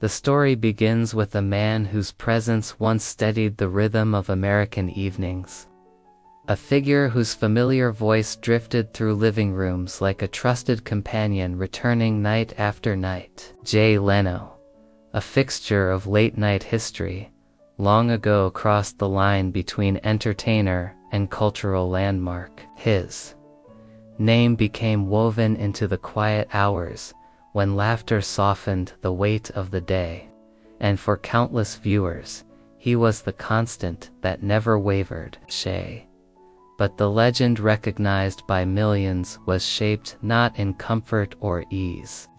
The story begins with a man whose presence once steadied the rhythm of American evenings. A figure whose familiar voice drifted through living rooms like a trusted companion returning night after night. Leno, a fixture of late-night history, long ago crossed the line between entertainer and cultural landmark. His name became woven into the quiet hours when laughter softened the weight of the day, and for countless viewers, he was the constant that never wavered. But the legend recognized by millions was shaped not in comfort or ease,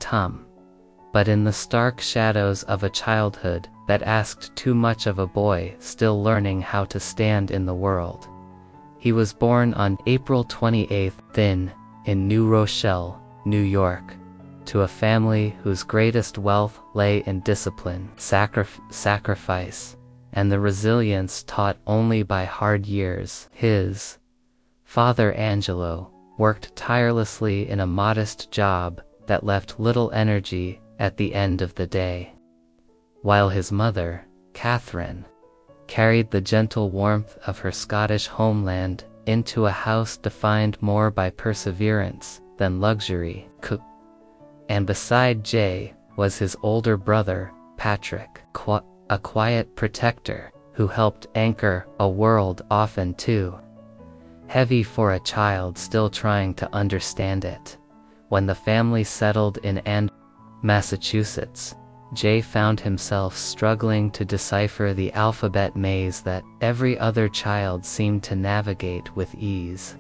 but in the stark shadows of a childhood that asked too much of a boy still learning how to stand in the world. He was born on April 28th, in New Rochelle, New York, to a family whose greatest wealth lay in discipline, sacrifice, and the resilience taught only by hard years. His father, Angelo, worked tirelessly in a modest job that left little energy at the end of the day, while his mother, Catherine, carried the gentle warmth of her Scottish homeland into a house defined more by perseverance than luxury. And beside Jay was his older brother, Patrick, a quiet protector who helped anchor a world often too heavy for a child still trying to understand it. When the family settled in Massachusetts, Jay found himself struggling to decipher the alphabet maze that every other child seemed to navigate with ease.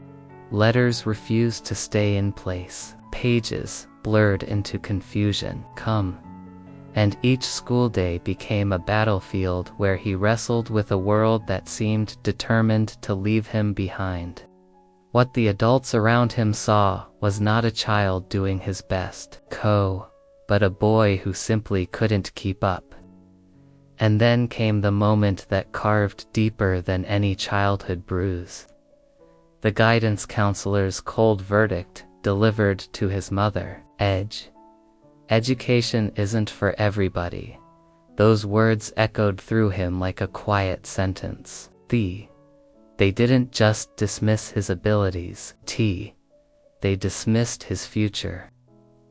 Letters refused to stay in place, pages blurred into confusion, and each school day became a battlefield where he wrestled with a world that seemed determined to leave him behind. What the adults around him saw was not a child doing his best, but a boy who simply couldn't keep up. And then came the moment that carved deeper than any childhood bruise. The guidance counselor's cold verdict, delivered to his mother. Education isn't for everybody. Those words echoed through him like a quiet sentence. They didn't just dismiss his abilities, they dismissed his future.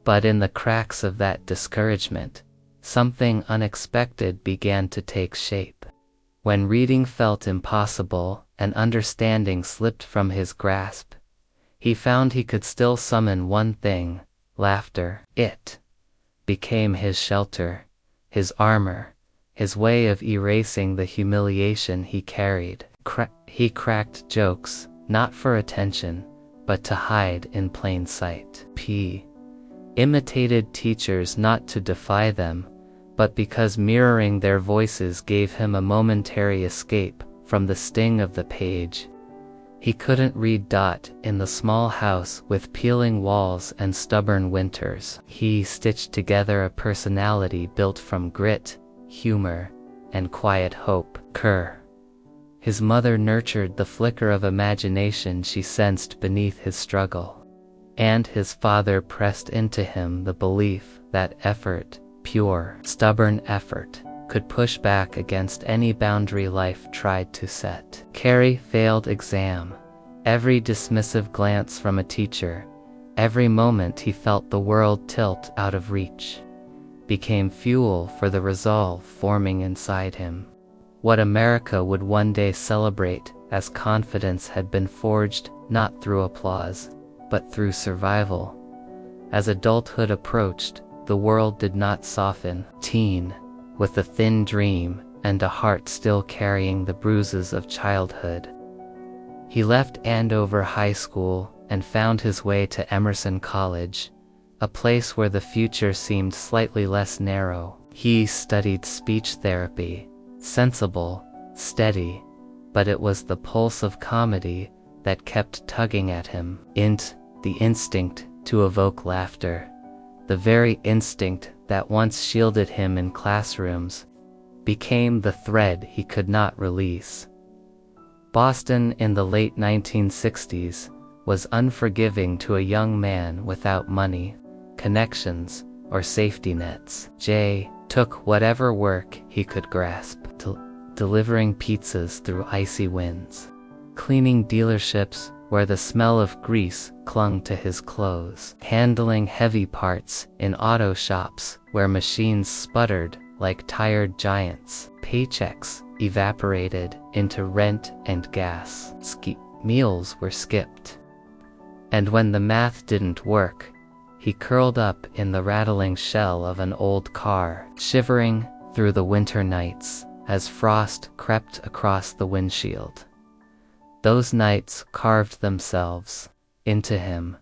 But in the cracks of that discouragement, something unexpected began to take shape. When reading felt impossible and understanding slipped from his grasp, he found he could still summon one thing: laughter. It became his shelter, his armor, his way of erasing the humiliation he carried. He cracked jokes, not for attention, but to hide in plain sight. Imitated teachers not to defy them, but because mirroring their voices gave him a momentary escape from the sting of the page. He couldn't read. In the small house with peeling walls and stubborn winters, he stitched together a personality built from grit, humor, and quiet hope. His mother nurtured the flicker of imagination she sensed beneath his struggle. And his father pressed into him the belief that effort, pure, stubborn effort, could push back against any boundary life tried to set. Carrie failed exam. Every dismissive glance from a teacher, every moment he felt the world tilt out of reach, became fuel for the resolve forming inside him. What America would one day celebrate as confidence had been forged not through applause, but through survival. As adulthood approached, the world did not soften. With a thin dream and a heart still carrying the bruises of childhood, he left Andover High School and found his way to Emerson College, a place where the future seemed slightly less narrow. He studied speech therapy, sensible, steady, but it was the pulse of comedy that kept tugging at him. The instinct to evoke laughter, the very instinct that once shielded him in classrooms, became the thread he could not release. Boston in the late 1960s was unforgiving to a young man without money, connections, or safety nets. Jay, took whatever work he could grasp, delivering pizzas through icy winds, cleaning dealerships where the smell of grease clung to his clothes, handling heavy parts in auto shops where machines sputtered like tired giants. Paychecks evaporated into rent and gas. Meals were skipped. And when the math didn't work, he curled up in the rattling shell of an old car, shivering through the winter nights as frost crept across the windshield. Those nights carved themselves into him,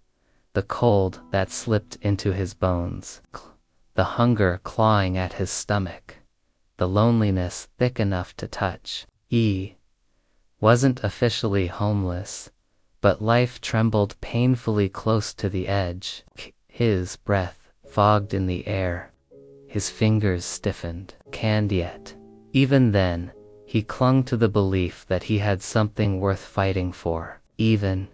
the cold that slipped into his bones, the hunger clawing at his stomach, the loneliness thick enough to touch. He wasn't officially homeless, but life trembled painfully close to the edge. His breath fogged in the air, his fingers stiffened. And yet, even then, he clung to the belief that he had something worth fighting for, even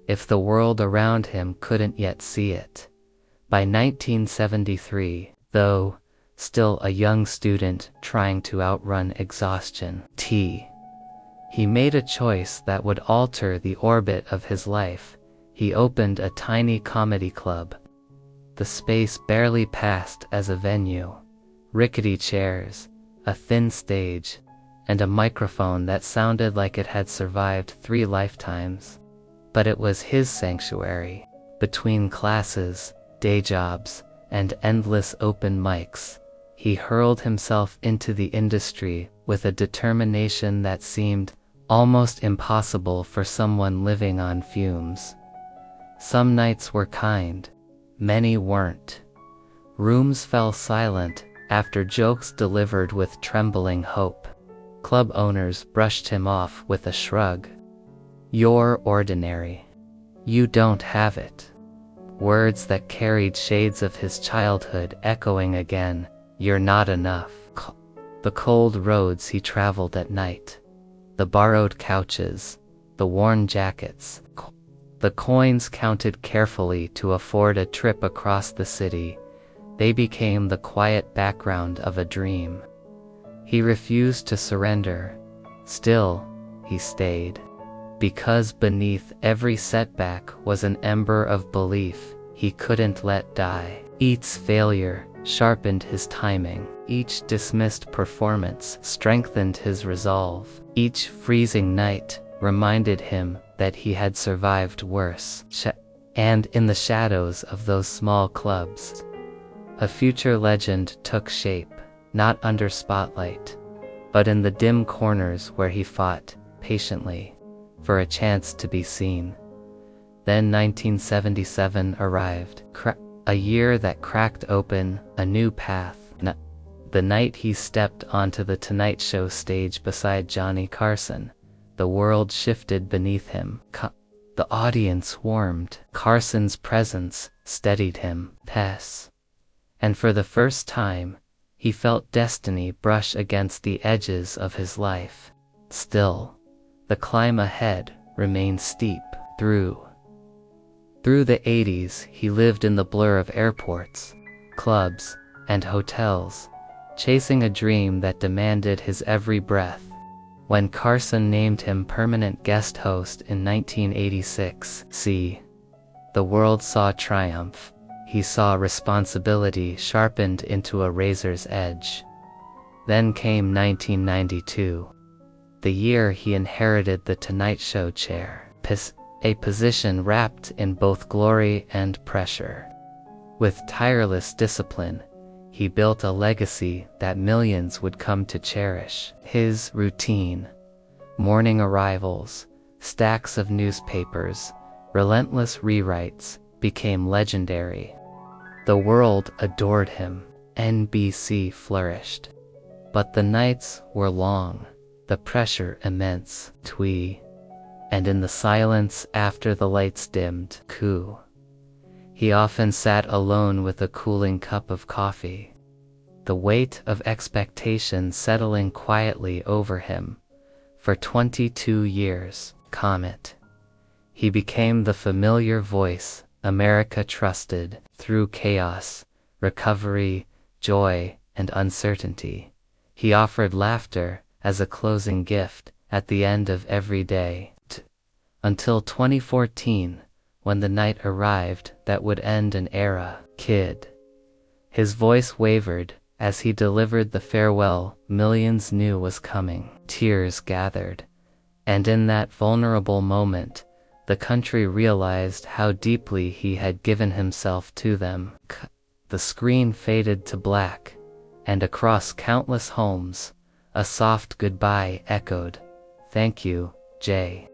if the world around him couldn't yet see it. By 1973, though still a young student trying to outrun exhaustion, he made a choice that would alter the orbit of his life. He opened a tiny comedy club. The space barely passed as a venue. Rickety chairs, a thin stage, and a microphone that sounded like it had survived 3 lifetimes. But it was his sanctuary. Between classes, day jobs, and endless open mics, he hurled himself into the industry with a determination that seemed almost impossible for someone living on fumes. Some nights were kind, many weren't. Rooms fell silent after jokes delivered with trembling hope. Club owners brushed him off with a shrug. "You're ordinary. You don't have it." Words that carried shades of his childhood echoing again. "You're not enough." The cold roads he traveled at night, the borrowed couches, the worn jackets, the coins counted carefully to afford a trip across the city, they became the quiet background of a dream. He refused to surrender. Still, he stayed. Because beneath every setback was an ember of belief he couldn't let die. Each failure sharpened his timing. Each dismissed performance strengthened his resolve. Each freezing night reminded him that he had survived worse. And in the shadows of those small clubs, a future legend took shape, not under spotlight, but in the dim corners where he fought patiently for a chance to be seen. Then 1977 arrived, a year that cracked open a new path. The night he stepped onto the Tonight Show stage beside Johnny Carson, the world shifted beneath him. The audience warmed. Carson's presence steadied him. And for the first time, he felt destiny brush against the edges of his life. Still, the climb ahead remained steep. Through the 80s, he lived in the blur of airports, clubs, and hotels, chasing a dream that demanded his every breath. When Carson named him permanent guest host in 1986, the world saw triumph. He saw responsibility sharpened into a razor's edge. Then came 1992, the year he inherited the Tonight Show chair, a position wrapped in both glory and pressure. With tireless discipline, he built a legacy that millions would come to cherish. His routine, morning arrivals, stacks of newspapers, relentless rewrites, became legendary. The world adored him. NBC flourished. But the nights were long, the pressure immense. And in the silence after the lights dimmed, he often sat alone with a cooling cup of coffee, the weight of expectation settling quietly over him. For 22 years, he became the familiar voice America trusted through chaos, recovery, joy, and uncertainty. He offered laughter as a closing gift at the end of every day. Until 2014, when the night arrived that would end an era. Kid. His voice wavered as he delivered the farewell millions knew was coming. Tears gathered, and in that vulnerable moment, the country realized how deeply he had given himself to them. The screen faded to black, and across countless homes, a soft goodbye echoed. Thank you, Jay.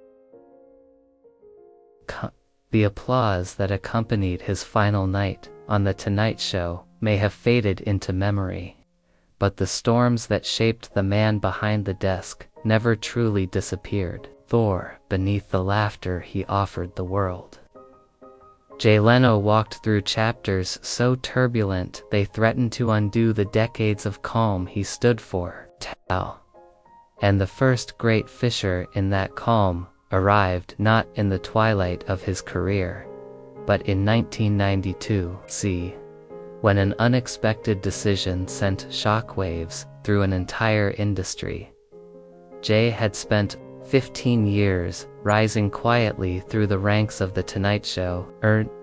The applause that accompanied his final night on The Tonight Show may have faded into memory, but the storms that shaped the man behind the desk never truly disappeared. Beneath the laughter he offered the world. Jay Leno walked through chapters so turbulent they threatened to undo the decades of calm he stood for. And the first great fissure in that calm arrived not in the twilight of his career, but in 1992, when an unexpected decision sent shockwaves through an entire industry. Jay had spent 15 years rising quietly through the ranks of The Tonight Show,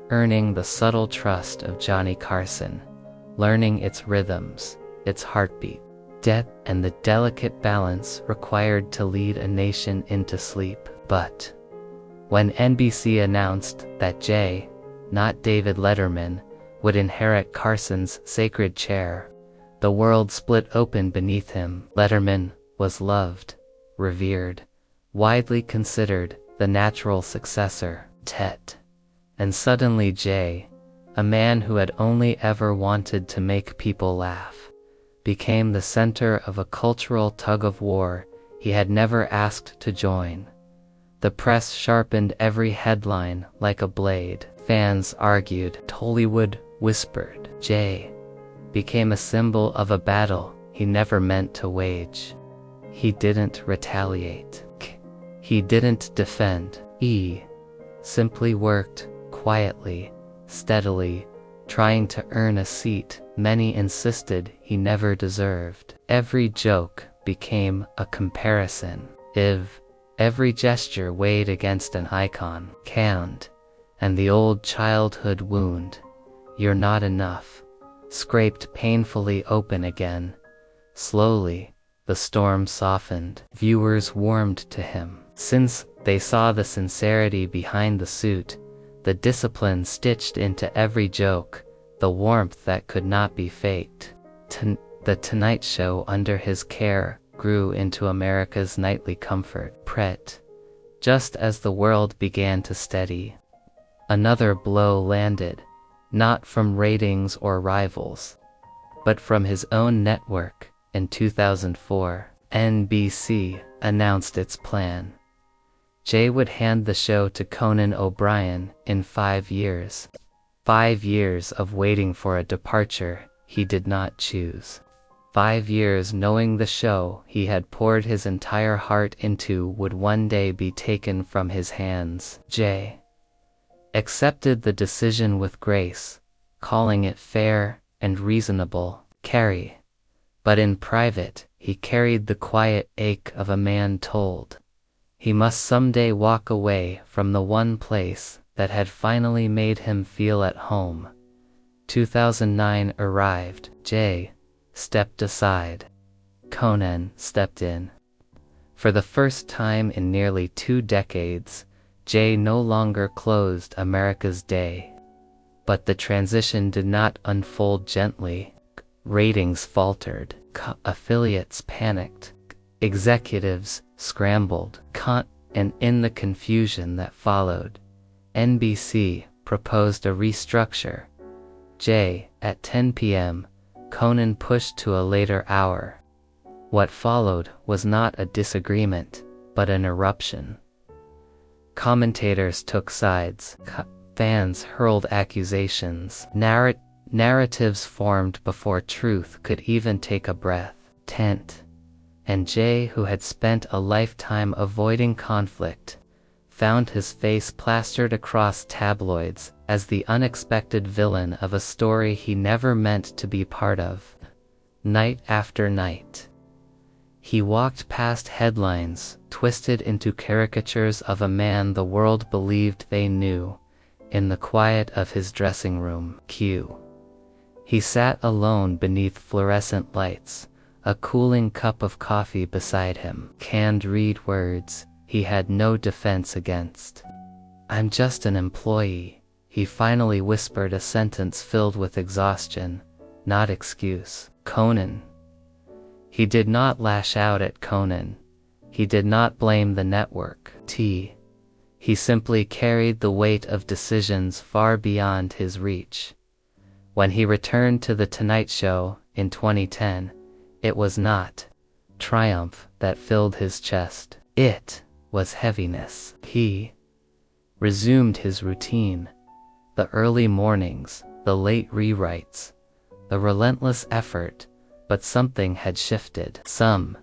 earning the subtle trust of Johnny Carson, learning its rhythms, its heartbeat, depth, and the delicate balance required to lead a nation into sleep. But when NBC announced that Jay, not David Letterman, would inherit Carson's sacred chair, the world split open beneath him. Letterman was loved, revered, widely considered the natural successor. And suddenly Jay, a man who had only ever wanted to make people laugh, became the center of a cultural tug-of-war he had never asked to join. The press sharpened every headline like a blade. Fans argued. Hollywood whispered. Jay became a symbol of a battle he never meant to wage. He didn't retaliate. He didn't defend. He simply worked quietly, steadily, trying to earn a seat many insisted he never deserved. Every joke became a comparison. Every gesture weighed against an icon. And the old childhood wound, "You're not enough," scraped painfully open again. Slowly, the storm softened. Viewers warmed to him. Since they saw the sincerity behind the suit, the discipline stitched into every joke, the warmth that could not be faked. The Tonight Show under his care grew into America's nightly comfort. Just as the world began to steady, another blow landed, not from ratings or rivals, but from his own network. In 2004, NBC announced its plan. Jay would hand the show to Conan O'Brien in 5 years. 5 years of waiting for a departure he did not choose. 5 years knowing the show he had poured his entire heart into would one day be taken from his hands. Jay accepted the decision with grace, calling it fair and reasonable. But in private, he carried the quiet ache of a man told he must someday walk away from the one place that had finally made him feel at home. 2009 arrived. Jay stepped aside. Conan stepped in. For the first time in nearly 2 decades, Jay no longer closed America's day. But the transition did not unfold gently. Ratings faltered. Affiliates panicked. Executives scrambled. And in the confusion that followed, NBC proposed a restructure. Jay, at 10 p.m., Conan pushed to a later hour. What followed was not a disagreement, but an eruption. Commentators took sides. Fans hurled accusations. Narratives formed before truth could even take a breath. And Jay, who had spent a lifetime avoiding conflict, found his face plastered across tabloids as the unexpected villain of a story he never meant to be part of. night after night. He walked past headlines, twisted into caricatures of a man the world believed they knew, in the quiet of his dressing room. He sat alone beneath fluorescent lights, a cooling cup of coffee beside him. Canned read words he had no defense against. "I'm just an employee," he finally whispered, a sentence filled with exhaustion, not excuse. Conan. He did not lash out at Conan. He did not blame the network. He simply carried the weight of decisions far beyond his reach. When he returned to The Tonight Show in 2010, it was not triumph that filled his chest. It was heaviness. He resumed his routine. The early mornings, the late rewrites, the relentless effort, but something had shifted. Some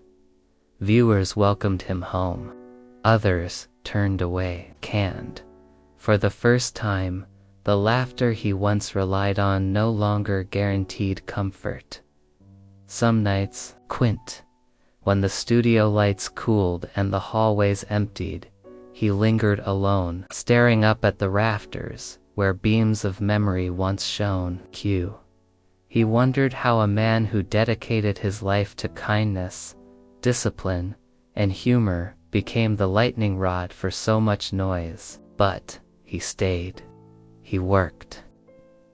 viewers welcomed him home. Others turned away. Canned. For the first time, the laughter he once relied on no longer guaranteed comfort. Some nights, when the studio lights cooled and the hallways emptied, he lingered alone, staring up at the rafters, where beams of memory once shone. He wondered how a man who dedicated his life to kindness, discipline, and humor became the lightning rod for so much noise. But he stayed. He worked.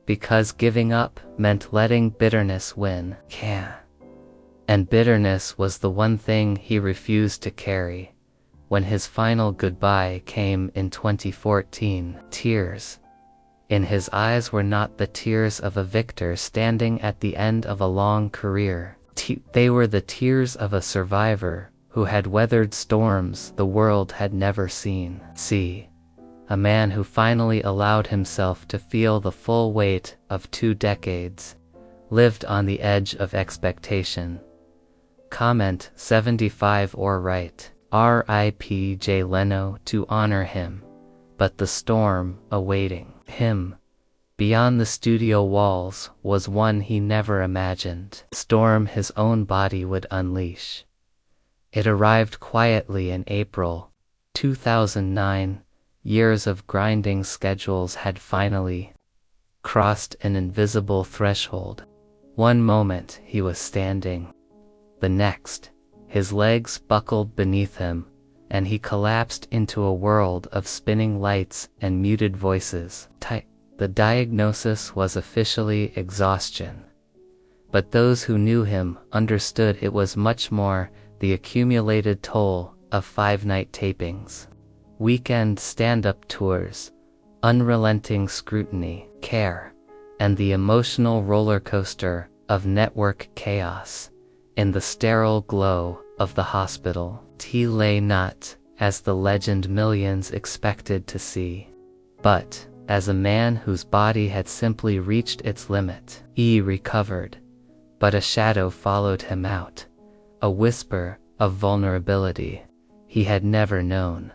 Because giving up meant letting bitterness win. And bitterness was the one thing he refused to carry. When his final goodbye came in 2014, tears in his eyes were not the tears of a victor standing at the end of a long career. They were the tears of a survivor who had weathered storms the world had never seen. A man who finally allowed himself to feel the full weight of 2 decades, lived on the edge of expectation. Comment 75 or write, R.I.P. Jay Leno, to honor him, but the storm awaiting him beyond the studio walls was one he never imagined. Storm his own body would unleash. It arrived quietly in April 2009. Years of grinding schedules had finally crossed an invisible threshold. One moment he was standing. The next, his legs buckled beneath him, and he collapsed into a world of spinning lights and muted voices. The diagnosis was officially exhaustion. But those who knew him understood it was much more: the accumulated toll of 5-night tapings, weekend stand-up tours, unrelenting scrutiny, care, and the emotional roller coaster of network chaos. In the sterile glow of the hospital, he lay not as the legend millions expected to see, but as a man whose body had simply reached its limit. He recovered, but a shadow followed him out, a whisper of vulnerability he had never known.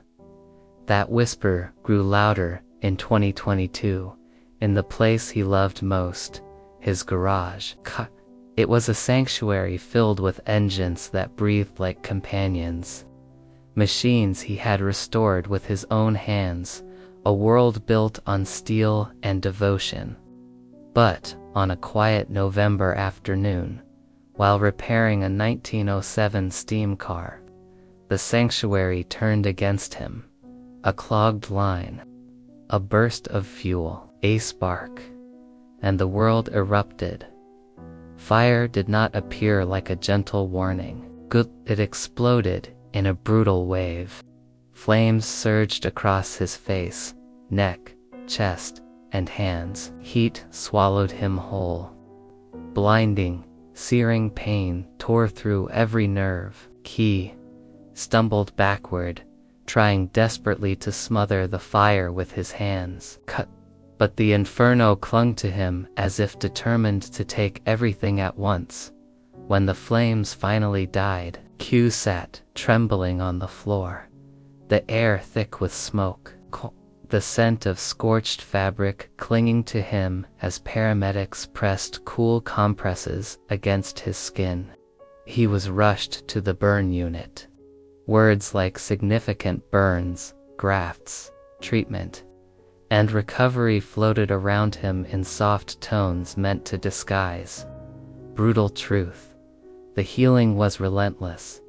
That whisper grew louder in 2022, in the place he loved most, his garage. It was a sanctuary filled with engines that breathed like companions. Machines he had restored with his own hands, a world built on steel and devotion. But, on a quiet November afternoon, while repairing a 1907 steam car, the sanctuary turned against him. A clogged line, a burst of fuel, a spark, and the world erupted. Fire did not appear like a gentle warning. It exploded in a brutal wave. Flames surged across his face, neck, chest, and hands. Heat swallowed him whole. Blinding, searing pain tore through every nerve. He stumbled backward, trying desperately to smother the fire with his hands. But the inferno clung to him as if determined to take everything at once. When the flames finally died, Q sat, trembling on the floor, the air thick with smoke. the scent of scorched fabric clinging to him as paramedics pressed cool compresses against his skin. He was rushed to the burn unit. Words like significant burns, grafts, treatment, and recovery floated around him in soft tones meant to disguise brutal truth. The healing was relentless.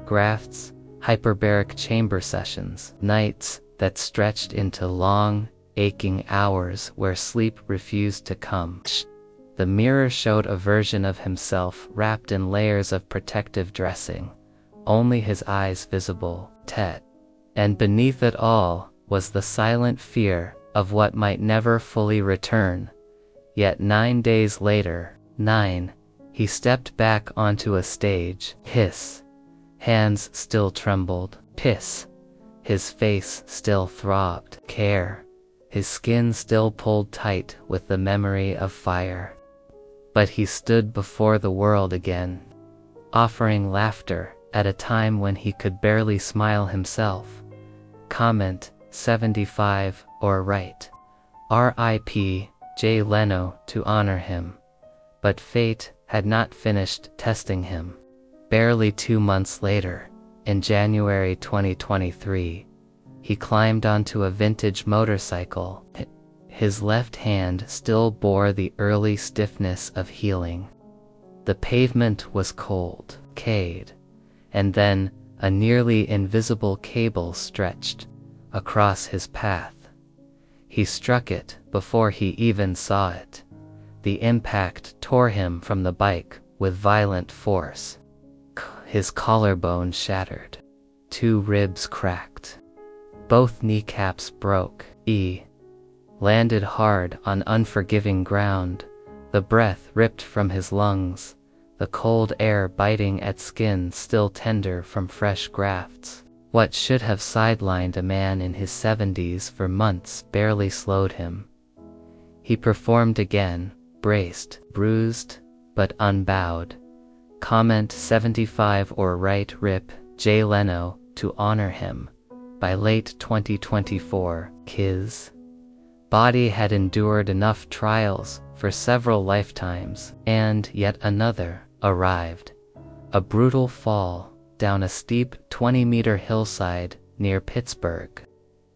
Grafts, hyperbaric chamber sessions, nights that stretched into long, aching hours where sleep refused to come. The mirror showed a version of himself wrapped in layers of protective dressing, only his eyes visible, and beneath it all was the silent fear of what might never fully return. Yet 9 days later, he stepped back onto a stage. Hiss. Hands still trembled. Piss. His face still throbbed. Care. His skin still pulled tight with the memory of fire. But he stood before the world again, offering laughter at a time when he could barely smile himself. Comment 75 or right. R.I.P. Jay Leno to honor him. But fate had not finished testing him. Barely 2 months later, in January 2023, he climbed onto a vintage motorcycle. His left hand still bore the early stiffness of healing. The pavement was cold, and then a nearly invisible cable stretched across his path. He struck it before he even saw it. The impact tore him from the bike with violent force. His collarbone shattered. 2 ribs cracked. Both kneecaps broke. Landed hard on unforgiving ground, the breath ripped from his lungs, the cold air biting at skin still tender from fresh grafts. What should have sidelined a man in his 70s for months barely slowed him. He performed again, braced, bruised, but unbowed. Comment 75 or right. Rip Jay Leno to honor him. By late 2024, his body had endured enough trials for several lifetimes, and yet another arrived. A brutal fall down a steep 20-meter hillside near Pittsburgh.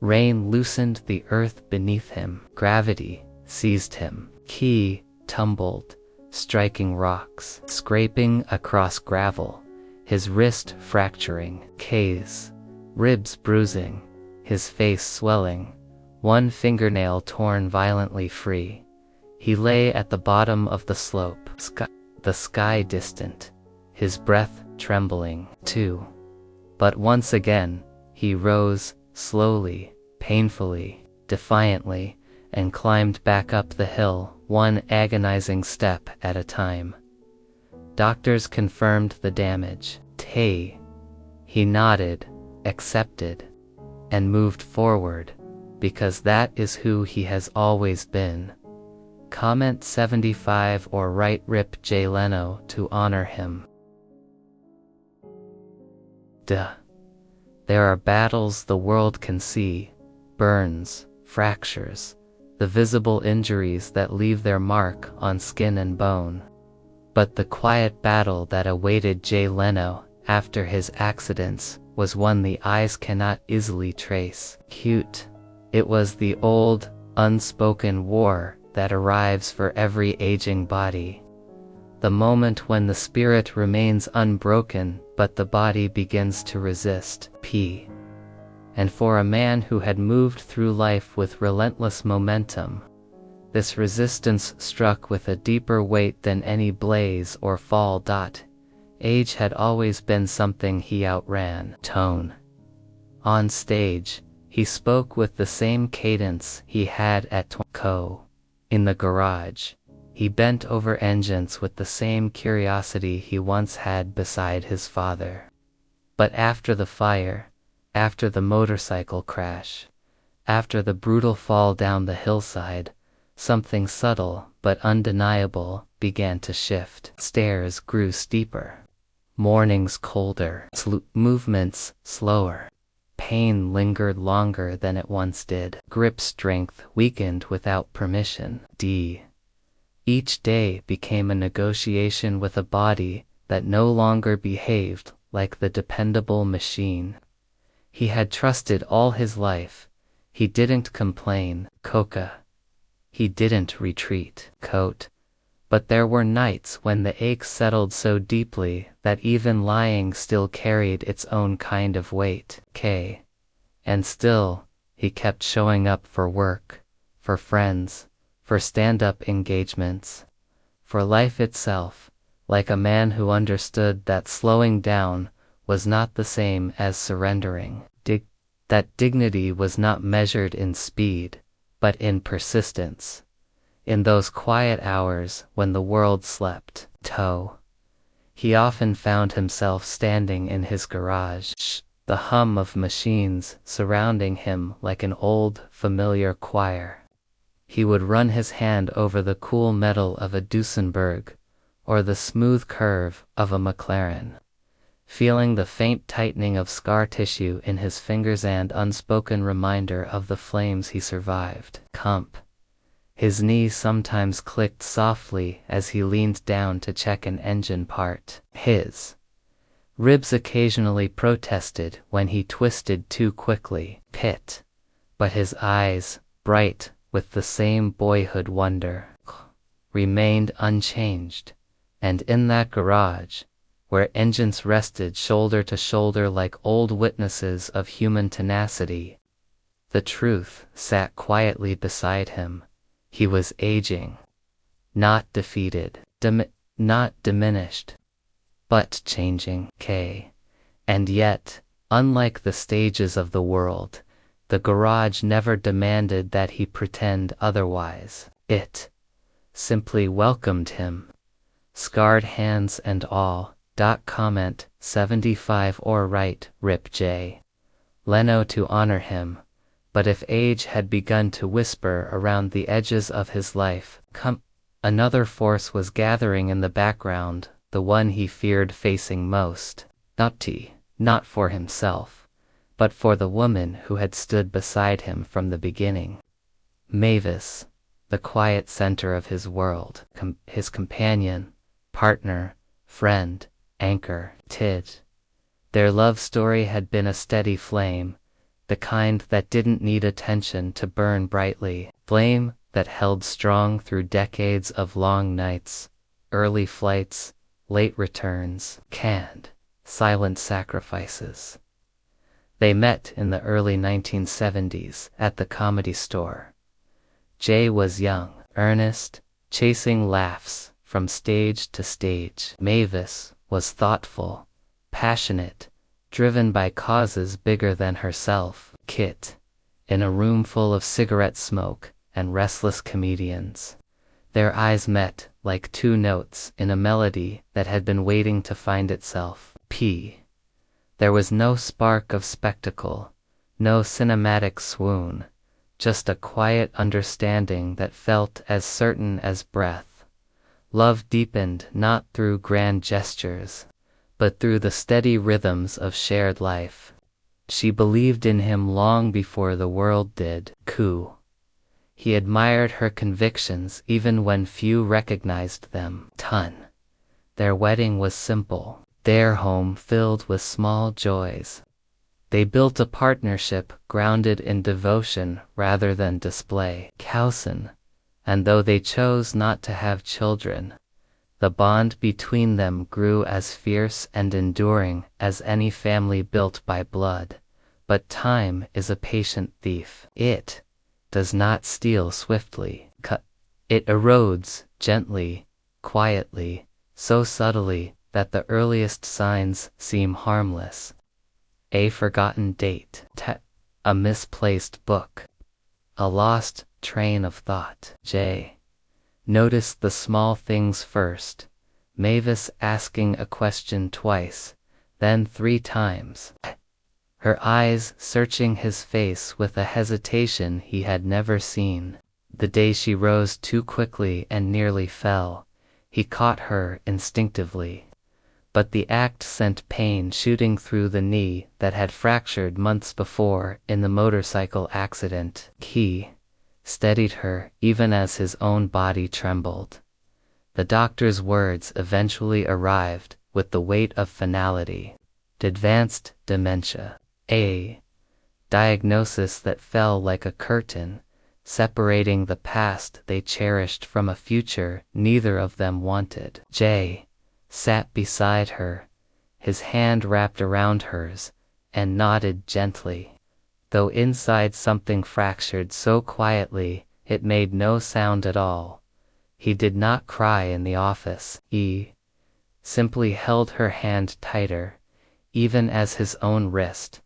Rain loosened the earth beneath him. Gravity seized him. He tumbled, striking rocks, scraping across gravel, his wrist fracturing, K's ribs bruising, his face swelling, one fingernail torn violently free. He lay at the bottom of the slope, the sky distant, his breath trembling, too. But once again, he rose, slowly, painfully, defiantly, and climbed back up the hill, one agonizing step at a time. Doctors confirmed the damage. He nodded, accepted, and moved forward, because that is who he has always been. Comment 75 or right. Rip Jay Leno to honor him. There are battles the world can see, burns, fractures, the visible injuries that leave their mark on skin and bone. But the quiet battle that awaited Jay Leno after his accidents was one the eyes cannot easily trace. It was the old, unspoken war that arrives for every aging body. The moment when the spirit remains unbroken but the body begins to resist. And for a man who had moved through life with relentless momentum, this resistance struck with a deeper weight than any blaze or fall. Age had always been something he outran. Tone. On stage, he spoke with the same cadence he had at in the garage. He bent over engines with the same curiosity he once had beside his father. But after the fire, after the motorcycle crash, after the brutal fall down the hillside, something subtle but undeniable began to shift. Stairs grew steeper. Mornings colder. Movements slower. Pain lingered longer than it once did. Grip strength weakened without permission. Each day became a negotiation with a body that no longer behaved like the dependable machine he had trusted all his life. He didn't complain, coca. He didn't retreat, coat. But there were nights when the ache settled so deeply that even lying still carried its own kind of weight, k. And still, he kept showing up for work, for friends, for stand-up engagements, for life itself, like a man who understood that slowing down was not the same as surrendering. That dignity was not measured in speed, but in persistence. In those quiet hours when the world slept, he often found himself standing in his garage, the hum of machines surrounding him like an old, familiar choir. He would run his hand over the cool metal of a Duesenberg, or the smooth curve of a McLaren, feeling the faint tightening of scar tissue in his fingers and unspoken reminder of the flames he survived. His knee sometimes clicked softly as he leaned down to check an engine part. His ribs occasionally protested when he twisted too quickly. But his eyes, bright with the same boyhood wonder, remained unchanged. And in that garage, where engines rested shoulder to shoulder like old witnesses of human tenacity, the truth sat quietly beside him. He was aging, not defeated, not diminished, but changing. And yet, unlike the stages of the world, the garage never demanded that he pretend otherwise. It simply welcomed him, scarred hands and all. Comment 75 or right, Rip J. Leno to honor him. But if age had begun to whisper around the edges of his life, another force was gathering in the background, the one he feared facing most. Not for himself, but for the woman who had stood beside him from the beginning. Mavis, the quiet center of his world, his companion, partner, friend, anchor. Their love story had been a steady flame, the kind that didn't need attention to burn brightly, flame that held strong through decades of long nights, early flights, late returns, canned, silent sacrifices. They met in the early 1970s at the Comedy Store. Jay was young, earnest, chasing laughs from stage to stage. Mavis was thoughtful, passionate, driven by causes bigger than herself. In a room full of cigarette smoke and restless comedians, their eyes met like two notes in a melody that had been waiting to find itself. There was no spark of spectacle, no cinematic swoon, just a quiet understanding that felt as certain as breath. Love deepened not through grand gestures, but through the steady rhythms of shared life. She believed in him long before the world did. He admired her convictions even when few recognized them. Their wedding was simple, their home filled with small joys. They built a partnership grounded in devotion rather than display. And though they chose not to have children, the bond between them grew as fierce and enduring as any family built by blood. But time is a patient thief. It does not steal swiftly. It erodes gently, quietly, so subtly that the earliest signs seem harmless. A forgotten date, a misplaced book, a lost train of thought. J. Noticed the small things first, Mavis asking a question twice, then 3 times. Her eyes searching his face with a hesitation he had never seen. The day she rose too quickly and nearly fell, he caught her instinctively. But the act sent pain shooting through the knee that had fractured months before in the motorcycle accident. He steadied her even as his own body trembled. The doctor's words eventually arrived with the weight of finality. Advanced dementia. A diagnosis that fell like a curtain, separating the past they cherished from a future neither of them wanted. Jay sat beside her, his hand wrapped around hers, and nodded gently. Though inside something fractured so quietly it made no sound at all. He did not cry in the office. He simply held her hand tighter, even as his own wrist,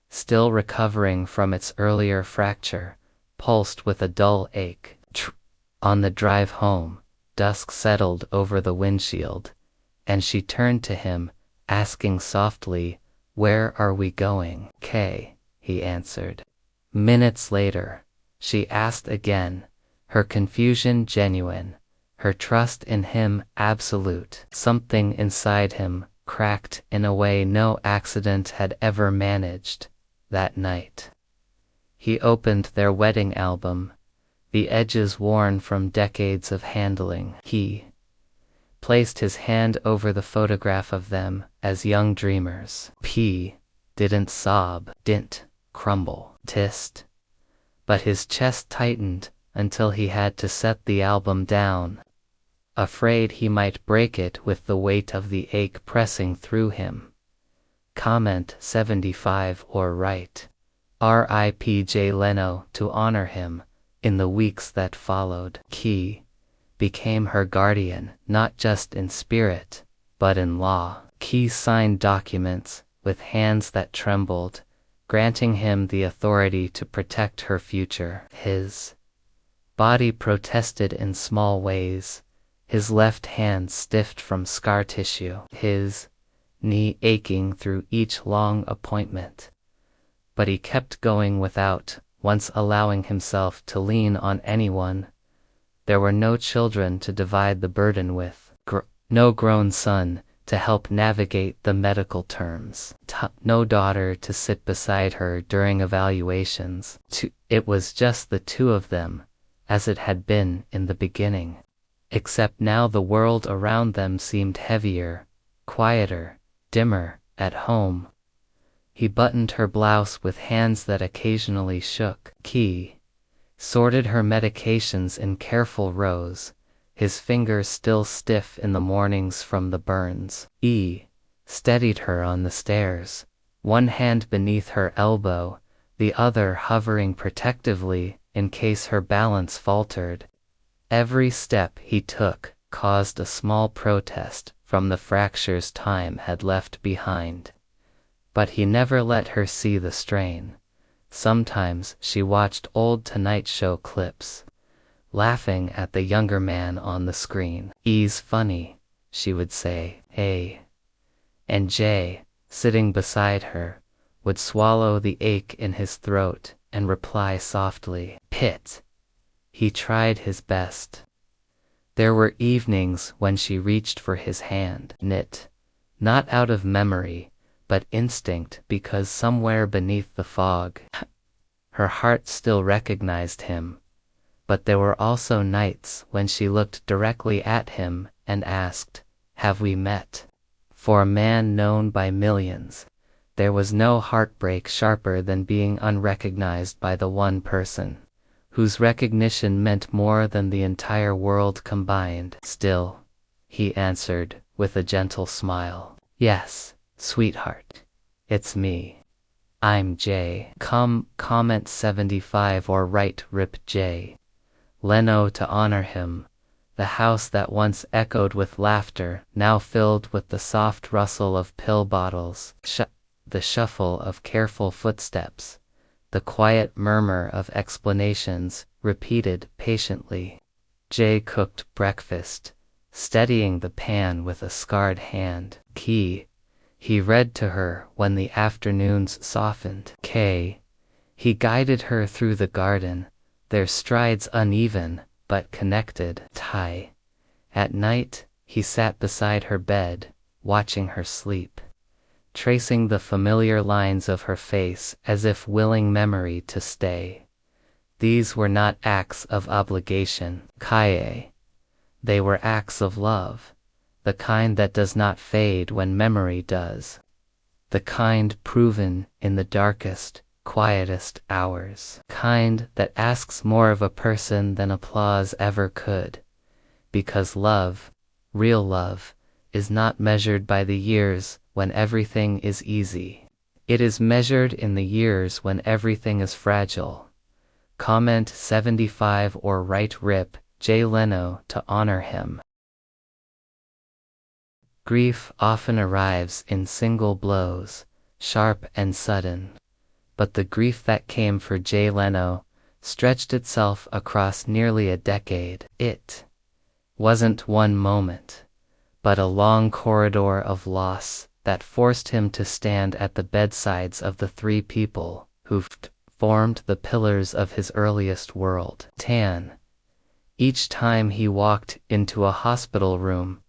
still recovering from its earlier fracture, pulsed with a dull ache. On the drive home, dusk settled over the windshield, and she turned to him, asking softly, "Where are we going?" "K," he answered. Minutes later, she asked again, her confusion genuine, her trust in him absolute. Something inside him cracked in a way no accident had ever managed. That night, he opened their wedding album, the edges worn from decades of handling. He placed his hand over the photograph of them as young dreamers. P didn't sob, didn't crumble, tissed, but his chest tightened until he had to set the album down, afraid he might break it with the weight of the ache pressing through him. Comment 75 or right. R.I.P. Jay Leno. To honor him, in the weeks that followed, Key became her guardian, not just in spirit, but in law. Key signed documents with hands that trembled, granting him the authority to protect her future. His body protested in small ways, his left hand stiffed from scar tissue, his knee aching through each long appointment. But he kept going without once allowing himself to lean on anyone. There were no children to divide the burden with, no grown son to help navigate the medical terms, no daughter to sit beside her during evaluations. It was just the two of them, as it had been in the beginning. Except now the world around them seemed heavier, quieter, dimmer. At home, he buttoned her blouse with hands that occasionally shook. Key sorted her medications in careful rows, his fingers still stiff in the mornings from the burns. E steadied her on the stairs, one hand beneath her elbow, the other hovering protectively in case her balance faltered. Every step he took caused a small protest from the fractures time had left behind. But he never let her see the strain. Sometimes she watched old Tonight Show clips, laughing at the younger man on the screen. "He's funny," she would say, "hey." And Jay, sitting beside her, would swallow the ache in his throat and reply softly, "Pit." He tried his best. There were evenings when she reached for his hand, knit, not out of memory, but instinct, because somewhere beneath the fog, her heart still recognized him. But there were also nights when she looked directly at him and asked, "Have we met?" For a man known by millions, there was no heartbreak sharper than being unrecognized by the one person whose recognition meant more than the entire world combined. "Still," he answered with a gentle smile. "Yes, sweetheart. It's me. I'm Jay." Comment 75 or right. Rip Jay Leno. To honor him, the house that once echoed with laughter now filled with the soft rustle of pill bottles, the shuffle of careful footsteps, the quiet murmur of explanations repeated patiently. Jay cooked breakfast, steadying the pan with a scarred hand. He read to her when the afternoons softened. He guided her through the garden, their strides uneven but connected. At night, he sat beside her bed, watching her sleep, tracing the familiar lines of her face as if willing memory to stay. These were not acts of obligation, kaye. They were acts of love, the kind that does not fade when memory does. The kind proven in the darkest, quietest hours. Kind that asks more of a person than applause ever could. Because love, real love, is not measured by the years when everything is easy. It is measured in the years when everything is fragile. Comment 75 or write RIP Jay Leno to honor him. Grief often arrives in single blows, sharp and sudden. But the grief that came for Jay Leno stretched itself across nearly a decade. It wasn't one moment, but a long corridor of loss that forced him to stand at the bedsides of the three people who formed the pillars of his earliest world. Each time he walked into a hospital room,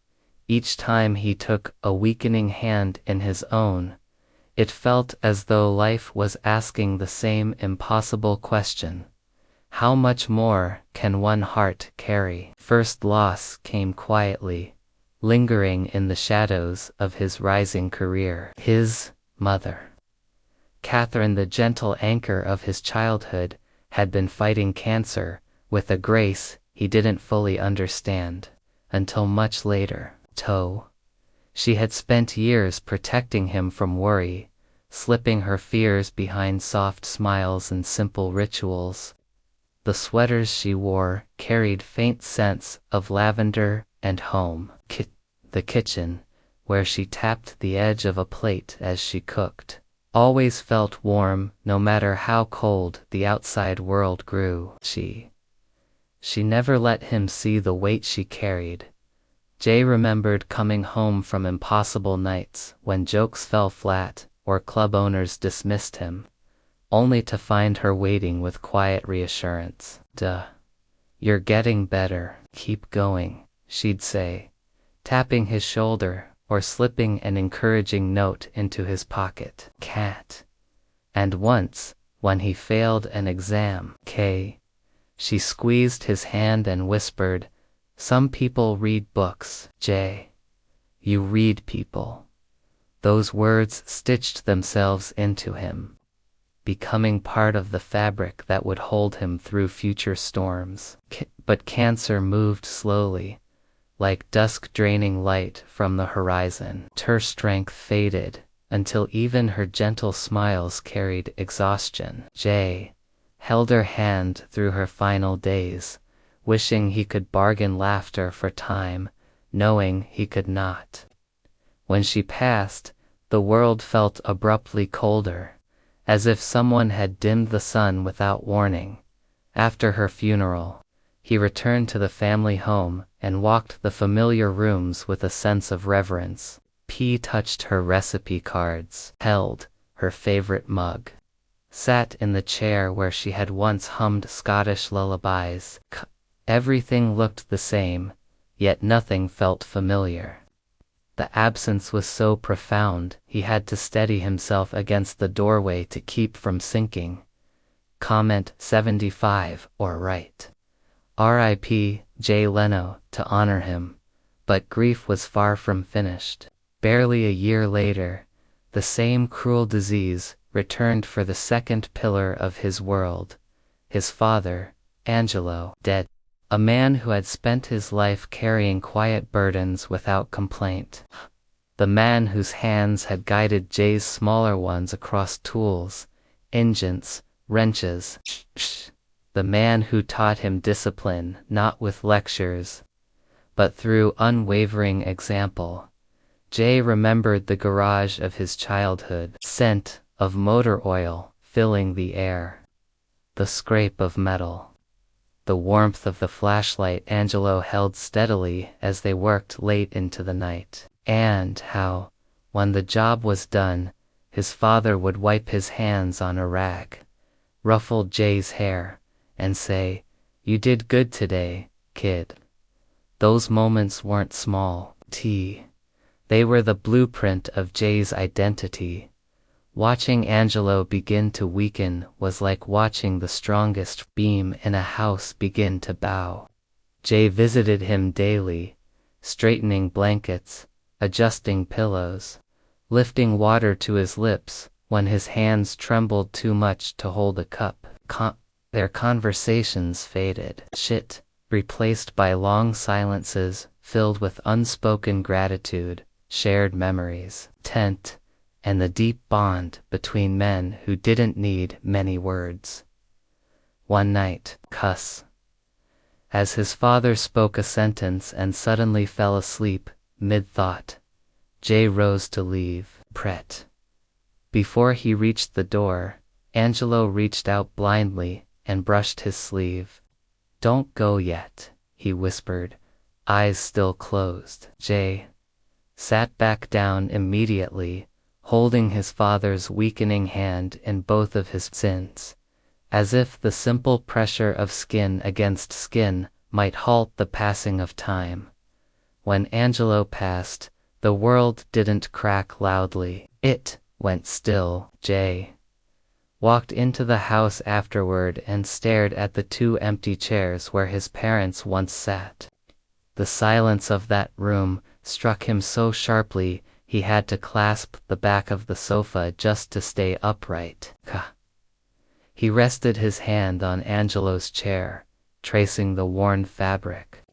each time he took a weakening hand in his own, it felt as though life was asking the same impossible question. How much more can one heart carry? First loss came quietly, lingering in the shadows of his rising career. His mother, Catherine, the gentle anchor of his childhood, had been fighting cancer with a grace he didn't fully understand until much later. She had spent years protecting him from worry, slipping her fears behind soft smiles and simple rituals. The sweaters she wore carried faint scents of lavender and home. The kitchen, where she tapped the edge of a plate as she cooked, always felt warm no matter how cold the outside world grew. She never let him see the weight she carried. Jay remembered coming home from impossible nights when jokes fell flat or club owners dismissed him, only to find her waiting with quiet reassurance. You're getting better, keep going, she'd say, tapping his shoulder or slipping an encouraging note into his pocket. And once, when he failed an exam, she squeezed his hand and whispered, "Some people read books, Jay. You read people." Those words stitched themselves into him, becoming part of the fabric that would hold him through future storms. But cancer moved slowly, like dusk draining light from the horizon. Her strength faded, until even her gentle smiles carried exhaustion. Jay held her hand through her final days, wishing he could bargain laughter for time, knowing he could not. When she passed, the world felt abruptly colder, as if someone had dimmed the sun without warning. After her funeral, he returned to the family home and walked the familiar rooms with a sense of reverence. He touched her recipe cards, held her favorite mug, sat in the chair where she had once hummed Scottish lullabies. Everything looked the same, yet nothing felt familiar. The absence was so profound, he had to steady himself against the doorway to keep from sinking. Comment 75 or write RIP Jay Leno to honor him. But grief was far from finished. Barely a year later, the same cruel disease returned for the second pillar of his world, his father, Angelo, dead. A man who had spent his life carrying quiet burdens without complaint. The man whose hands had guided Jay's smaller ones across tools, engines, wrenches. The man who taught him discipline not with lectures, but through unwavering example. Jay remembered the garage of his childhood, scent of motor oil filling the air, the scrape of metal, the warmth of the flashlight Angelo held steadily as they worked late into the night, and how, when the job was done, his father would wipe his hands on a rag, ruffle Jay's hair, and say, "You did good today, kid." Those moments weren't small. They were the blueprint of Jay's identity. Watching Angelo begin to weaken was like watching the strongest beam in a house begin to bow. Jay visited him daily, straightening blankets, adjusting pillows, lifting water to his lips when his hands trembled too much to hold a cup. Their conversations faded, replaced by long silences filled with unspoken gratitude, shared memories, and the deep bond between men who didn't need many words. One night, as his father spoke a sentence and suddenly fell asleep, mid-thought, Jay rose to leave. Before he reached the door, Angelo reached out blindly and brushed his sleeve. "Don't go yet," he whispered, eyes still closed. Jay sat back down immediately, holding his father's weakening hand in both of his hands, as if the simple pressure of skin against skin might halt the passing of time. When Angelo passed, the world didn't crack loudly. It went still. Jay walked into the house afterward and stared at the two empty chairs where his parents once sat. The silence of that room struck him so sharply he had to clasp the back of the sofa just to stay upright. He rested his hand on Angelo's chair, tracing the worn fabric,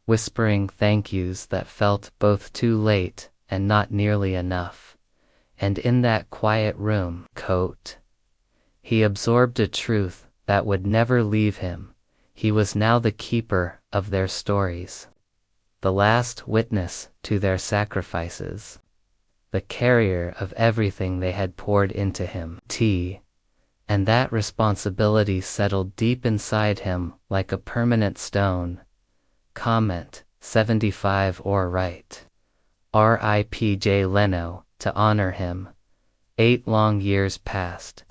whispering thank yous that felt both too late and not nearly enough. And in that quiet room, he absorbed a truth that would never leave him. He was now the keeper of their stories, the last witness to their sacrifices, the carrier of everything they had poured into him. And that responsibility settled deep inside him like a permanent stone. 75 or right. R.I.P. Jay Leno. To honor him, 8 long years passed.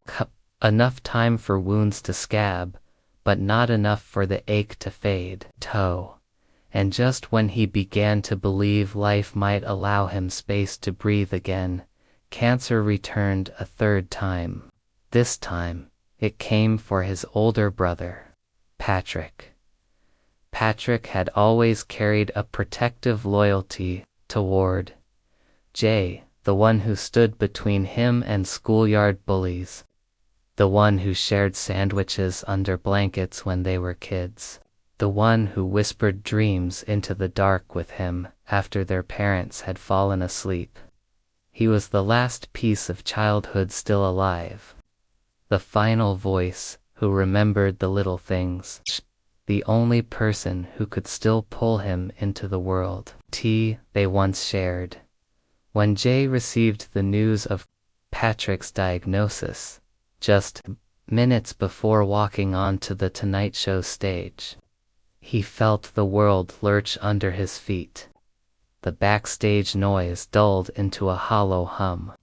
Enough time for wounds to scab, but not enough for the ache to fade. And just when he began to believe life might allow him space to breathe again, cancer returned a third time. This time, it came for his older brother, Patrick. Patrick had always carried a protective loyalty toward Jay, the one who stood between him and schoolyard bullies, the one who shared sandwiches under blankets when they were kids, the one who whispered dreams into the dark with him after their parents had fallen asleep. He was the last piece of childhood still alive, the final voice who remembered the little things, the only person who could still pull him into the world they once shared. When Jay received the news of Patrick's diagnosis, just minutes before walking onto the Tonight Show stage, he felt the world lurch under his feet. The backstage noise dulled into a hollow hum.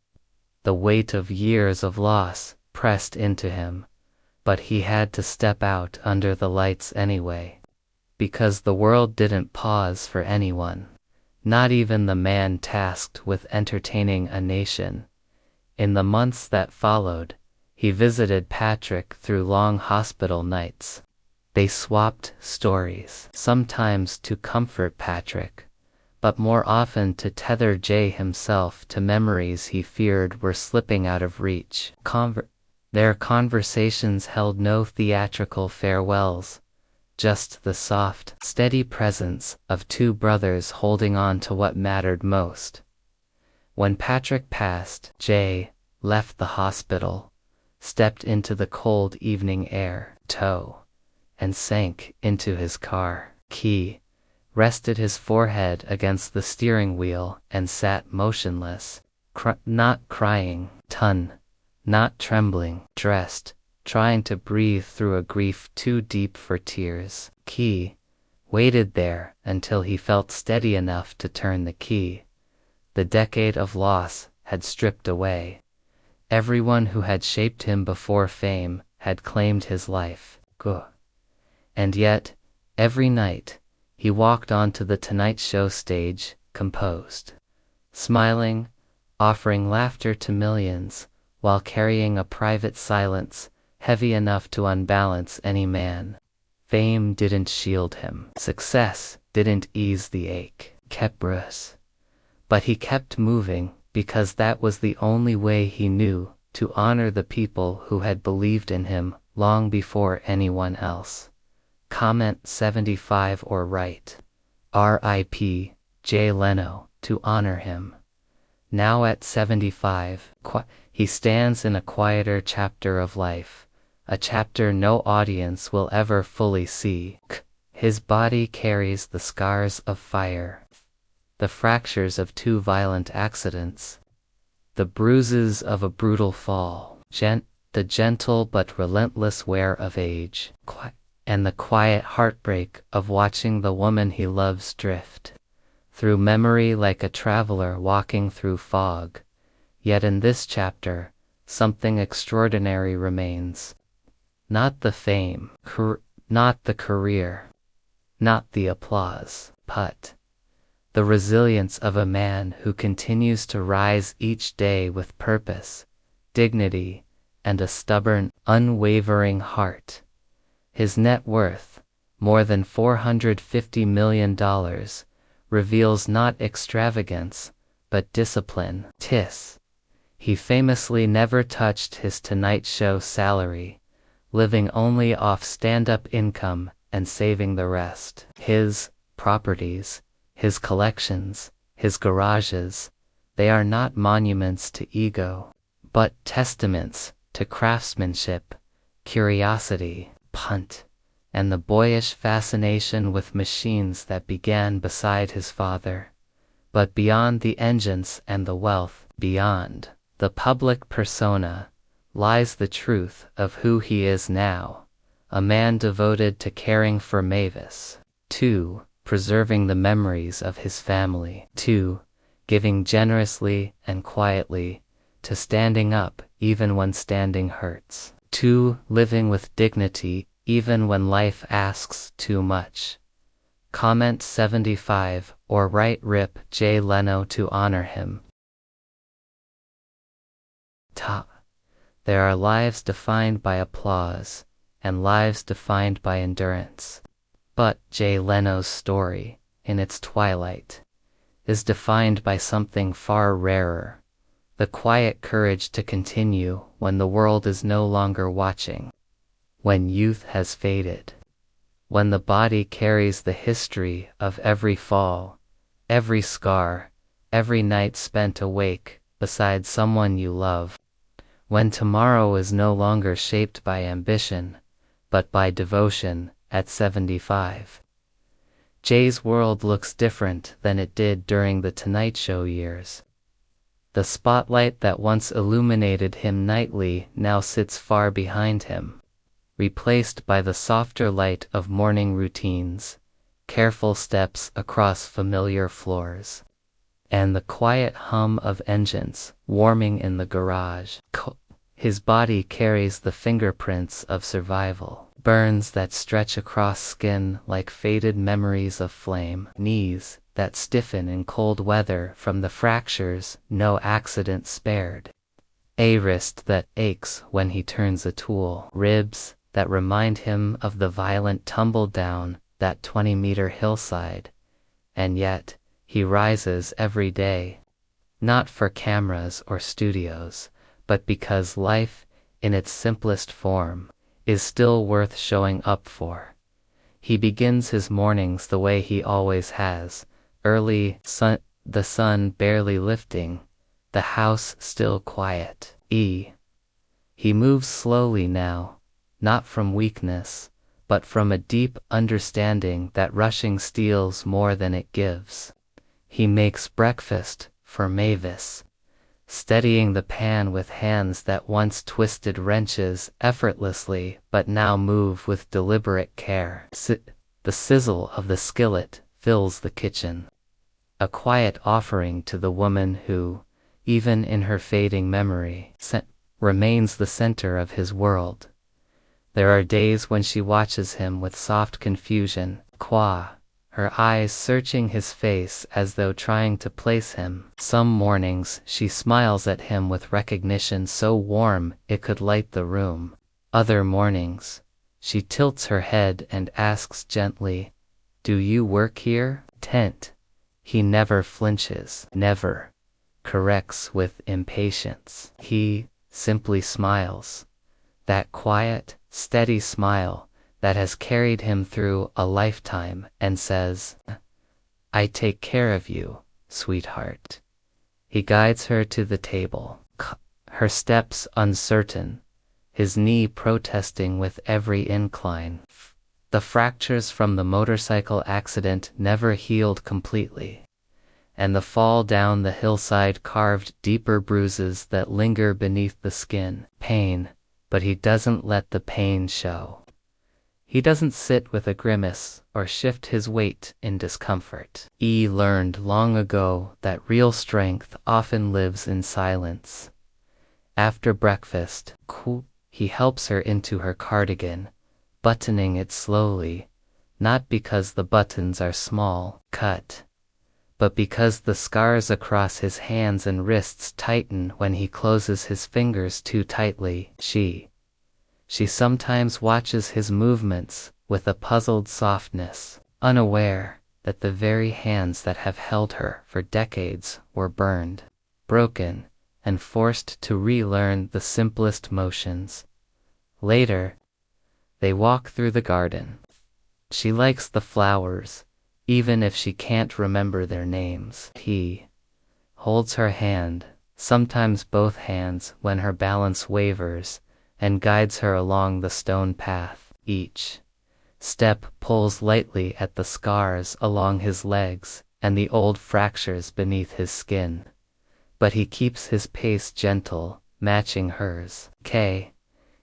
The weight of years of loss pressed into him, but he had to step out under the lights anyway. Because the world didn't pause for anyone. Not even the man tasked with entertaining a nation. In the months that followed, he visited Patrick through long hospital nights. They swapped stories, sometimes to comfort Patrick, but more often to tether Jay himself to memories he feared were slipping out of reach. Their conversations held no theatrical farewells, just the soft, steady presence of two brothers holding on to what mattered most. When Patrick passed, Jay left the hospital, stepped into the cold evening air, and sank into his car. Rested his forehead against the steering wheel and sat motionless, not crying, not trembling, dressed, trying to breathe through a grief too deep for tears. Waited there until he felt steady enough to turn the key. The decade of loss had stripped away. Everyone who had shaped him before fame had claimed his life. And yet, every night, he walked onto the Tonight Show stage, composed, smiling, offering laughter to millions, while carrying a private silence, heavy enough to unbalance any man. Fame didn't shield him. Success didn't ease the ache. Kept bruised. But he kept moving, because that was the only way he knew to honor the people who had believed in him long before anyone else. Comment 75 or write, R.I.P. Jay Leno, to honor him. Now at 75, he stands in a quieter chapter of life, a chapter no audience will ever fully see. His body carries the scars of fire, the fractures of 2 violent accidents, the bruises of a brutal fall, the gentle but relentless wear of age, and the quiet heartbreak of watching the woman he loves drift through memory like a traveler walking through fog. Yet in this chapter, something extraordinary remains. Not the fame, not the career, not the applause, but the resilience of a man who continues to rise each day with purpose, dignity, and a stubborn, unwavering heart. His net worth, more than $450 million, reveals not extravagance, but discipline. He famously never touched his Tonight Show salary, living only off stand-up income and saving the rest. His properties, his collections, his garages, they are not monuments to ego, but testaments to craftsmanship, curiosity, and the boyish fascination with machines that began beside his father. But beyond the engines and the wealth, beyond the public persona, lies the truth of who he is now, a man devoted to caring for Mavis, 2, preserving the memories of his family, 2, giving generously and quietly, to standing up even when standing hurts, 2, living with dignity even when life asks too much. Comment 75 or write RIP Jay Leno to honor him. There are lives defined by applause, and lives defined by endurance. But Jay Leno's story, in its twilight, is defined by something far rarer: the quiet courage to continue when the world is no longer watching, when youth has faded, when the body carries the history of every fall, every scar, every night spent awake beside someone you love, when tomorrow is no longer shaped by ambition, but by devotion. At 75, Jay's world looks different than it did during the Tonight Show years. The spotlight that once illuminated him nightly now sits far behind him, replaced by the softer light of morning routines, careful steps across familiar floors, and the quiet hum of engines warming in the garage. His body carries the fingerprints of survival, burns that stretch across skin like faded memories of flame, knees that stiffen in cold weather from the fractures no accident spared, a wrist that aches when he turns a tool, ribs that remind him of the violent tumble down that 20-meter hillside, and yet he rises every day, not for cameras or studios, but because life, in its simplest form, is still worth showing up for. He begins his mornings the way he always has, early, the sun barely lifting, the house still quiet. He moves slowly now, not from weakness, but from a deep understanding that rushing steals more than it gives. He makes breakfast for Mavis, steadying the pan with hands that once twisted wrenches effortlessly but now move with deliberate care. The sizzle of the skillet fills the kitchen, a quiet offering to the woman who, even in her fading memory, remains the center of his world. There are days when she watches him with soft confusion, her eyes searching his face as though trying to place him. Some mornings she smiles at him with recognition so warm it could light the room. Other mornings, she tilts her head and asks gently, "Do you work here?" Tent. He never flinches, never corrects with impatience. He simply smiles. That quiet, steady smile that has carried him through a lifetime, and says, "I take care of you, sweetheart." He guides her to the table, her steps uncertain, his knee protesting with every incline. The fractures from the motorcycle accident never healed completely, and the fall down the hillside carved deeper bruises that linger beneath the skin. Pain, but he doesn't let the pain show. He doesn't sit with a grimace or shift his weight in discomfort. He learned long ago that real strength often lives in silence. After breakfast, he helps her into her cardigan, buttoning it slowly, not because the buttons are small, cut, but because the scars across his hands and wrists tighten when he closes his fingers too tightly. She sometimes watches his movements with a puzzled softness, unaware that the very hands that have held her for decades were burned, broken, and forced to relearn the simplest motions. Later, they walk through the garden. She likes the flowers, even if she can't remember their names. He holds her hand, sometimes both hands when her balance wavers, and guides her along the stone path. Each step pulls lightly at the scars along his legs and the old fractures beneath his skin. But he keeps his pace gentle, matching hers.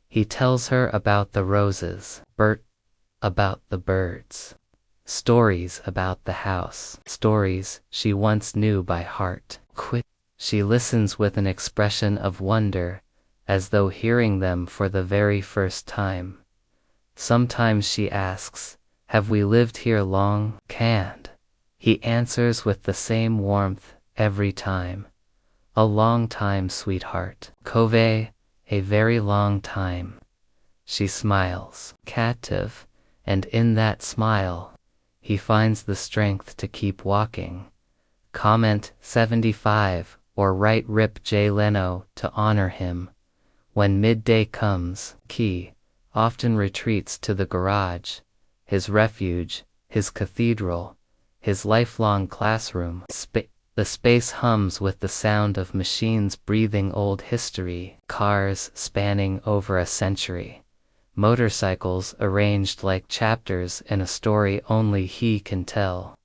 He tells her about the roses, about the birds. Stories about the house, stories she once knew by heart. She listens with an expression of wonder, as though hearing them for the very first time. Sometimes she asks, "Have we lived here long?" He answers with the same warmth every time. "A long time, sweetheart. A very long time." She smiles, captive, and in that smile, he finds the strength to keep walking. Comment 75 or write Rip J. Leno to honor him. When midday comes, Key often retreats to the garage, his refuge, his cathedral, his lifelong classroom. The space hums with the sound of machines breathing old history, cars spanning over a century, motorcycles arranged like chapters in a story only he can tell,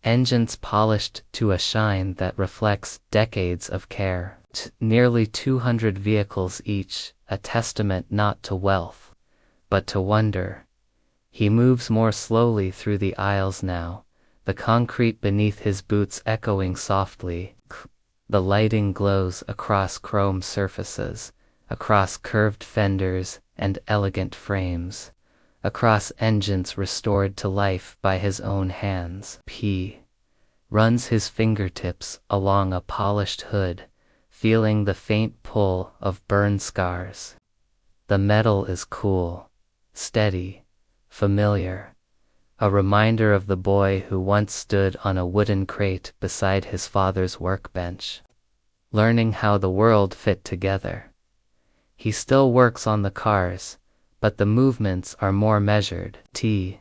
engines polished to a shine that reflects decades of care. Nearly 200 vehicles each, a testament not to wealth, but to wonder. He moves more slowly through the aisles now, the concrete beneath his boots echoing softly. The lighting glows across chrome surfaces, across curved fenders and elegant frames, across engines restored to life by his own hands. He runs his fingertips along a polished hood, feeling the faint pull of burn scars. The metal is cool, steady, familiar, a reminder of the boy who once stood on a wooden crate beside his father's workbench, learning how the world fit together. He still works on the cars, but the movements are more measured. He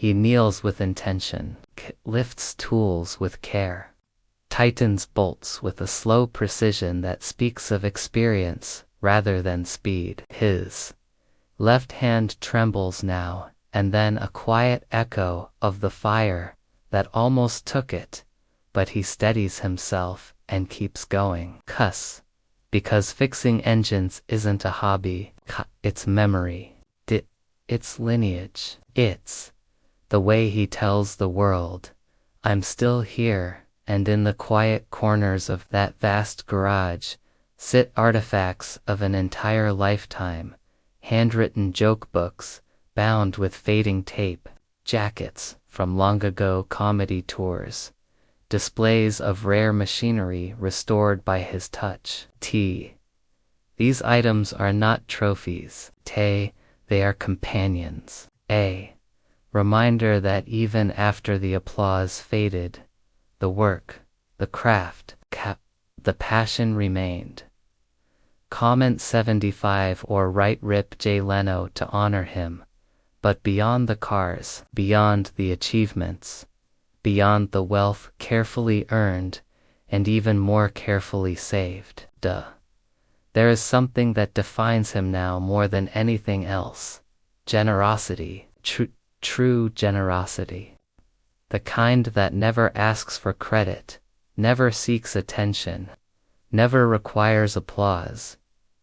kneels with intention, lifts tools with care, tightens bolts with a slow precision that speaks of experience rather than speed. His left hand trembles now, and then a quiet echo of the fire that almost took it, but he steadies himself and keeps going. Because fixing engines isn't a hobby, it's memory. It's lineage. It's the way he tells the world, "I'm still here," and in the quiet corners of that vast garage sit artifacts of an entire lifetime, handwritten joke books, bound with fading tape, jackets from long ago comedy tours, displays of rare machinery restored by his touch. T. These items are not trophies. They are companions. A. Reminder that even after the applause faded, the work, the craft, the passion remained. Comment 75 or write Rip J. Leno to honor him, but beyond the cars, beyond the achievements, beyond the wealth carefully earned and even more carefully saved, there is something that defines him now more than anything else: generosity, true generosity. The kind that never asks for credit, never seeks attention, never requires applause.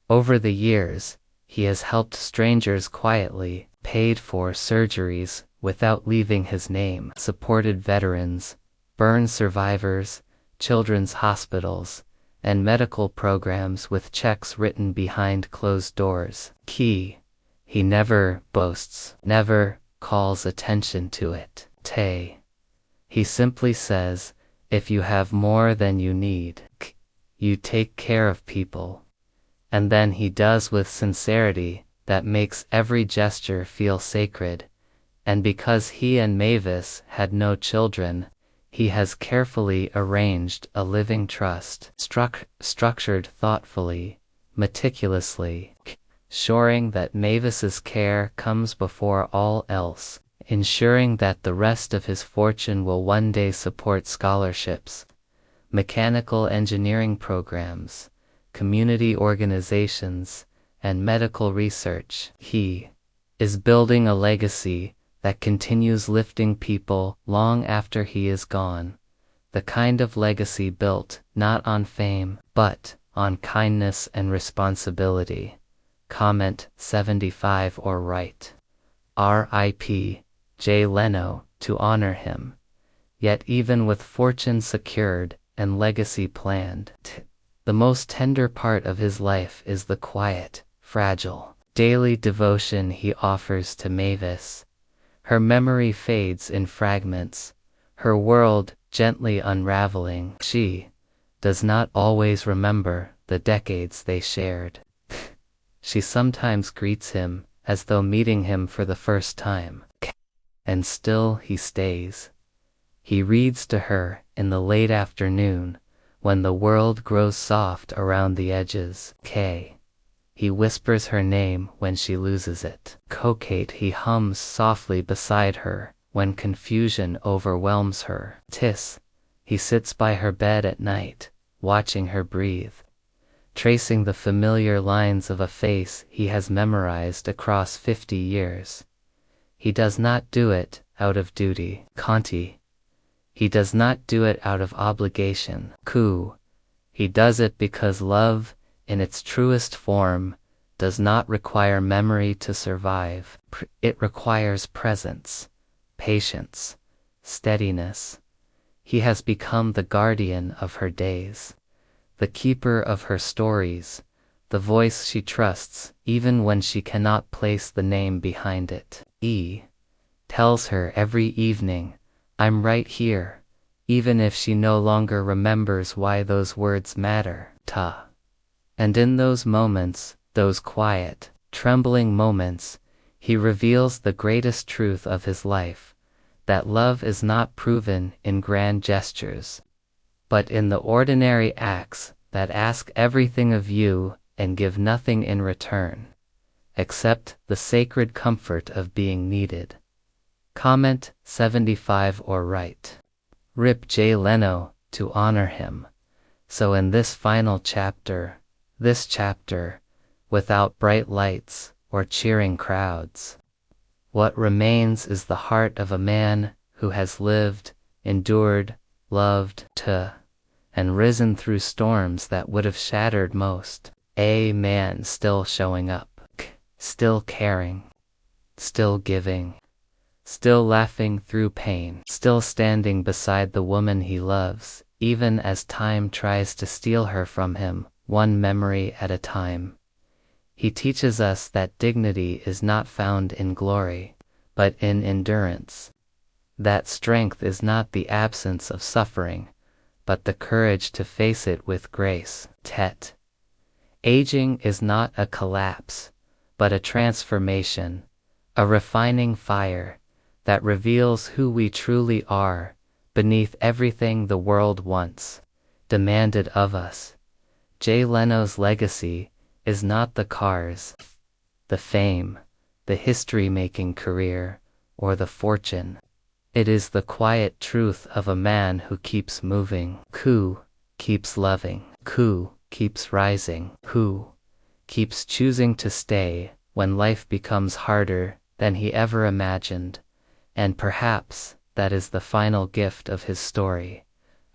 Over the years, he has helped strangers quietly, paid for surgeries without leaving his name, supported veterans, burn survivors, children's hospitals, and medical programs with checks written behind closed doors. Key: he never boasts, never calls attention to it. He simply says, if you have more than you need, you take care of people. And then he does with sincerity that makes every gesture feel sacred. And because he and Mavis had no children, he has carefully arranged a living trust, structured thoughtfully, meticulously, ensuring that Mavis's care comes before all else, ensuring that the rest of his fortune will one day support scholarships, mechanical engineering programs, community organizations, and medical research. He is building a legacy that continues lifting people long after he is gone, the kind of legacy built not on fame, but on kindness and responsibility. Comment 75 or write R.I.P. J. Leno to honor him. Yet even with fortune secured and legacy planned, the most tender part of his life is the quiet, fragile, daily devotion he offers to Mavis. Her memory fades in fragments, her world gently unraveling. She does not always remember the decades they shared. She sometimes greets him as though meeting him for the first time. And still he stays. He reads to her in the late afternoon, when the world grows soft around the edges. He whispers her name when she loses it. Coquette he hums softly beside her when confusion overwhelms her. He sits by her bed at night, watching her breathe, tracing the familiar lines of a face he has memorized across 50 years. He does not do it out of duty. He does not do it out of obligation. He does it because love, in its truest form, does not require memory to survive. It requires presence, patience, steadiness. He has become the guardian of her days, the keeper of her stories, the voice she trusts even when she cannot place the name behind it. Tells her every evening, I'm right here, even if she no longer remembers why those words matter. And in those moments, those quiet, trembling moments, he reveals the greatest truth of his life, that love is not proven in grand gestures, but in the ordinary acts that ask everything of you and give nothing in return, except the sacred comfort of being needed. Comment 75 or write Rip J. Leno to honor him. So in this final chapter, without bright lights or cheering crowds, what remains is the heart of a man who has lived, endured, loved, and risen through storms that would have shattered most. A man still showing up, still caring, still giving, still laughing through pain, still standing beside the woman he loves, even as time tries to steal her from him, one memory at a time. He teaches us that dignity is not found in glory, but in endurance, That strength is not the absence of suffering, but the courage to face it with grace. Tet. Aging is not a collapse, but a transformation, a refining fire that reveals who we truly are beneath everything the world once demanded of us. Jay Leno's legacy is not the cars, the fame, the history-making career, or the fortune. It is the quiet truth of a man who keeps moving, who keeps loving, who keeps rising, who keeps choosing to stay when life becomes harder than he ever imagined. And perhaps that is the final gift of his story,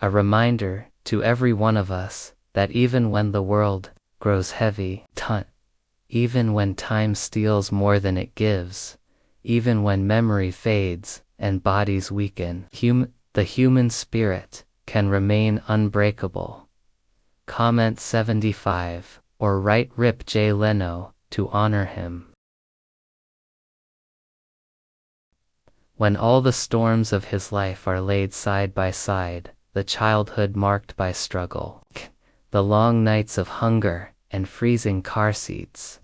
a reminder to every one of us that even when the world grows heavy, even when time steals more than it gives, even when memory fades and bodies weaken, the human spirit can remain unbreakable. Comment 75, or write Rip Jay Leno to honor him. When all the storms of his life are laid side by side, the childhood marked by struggle, the long nights of hunger and freezing car seats,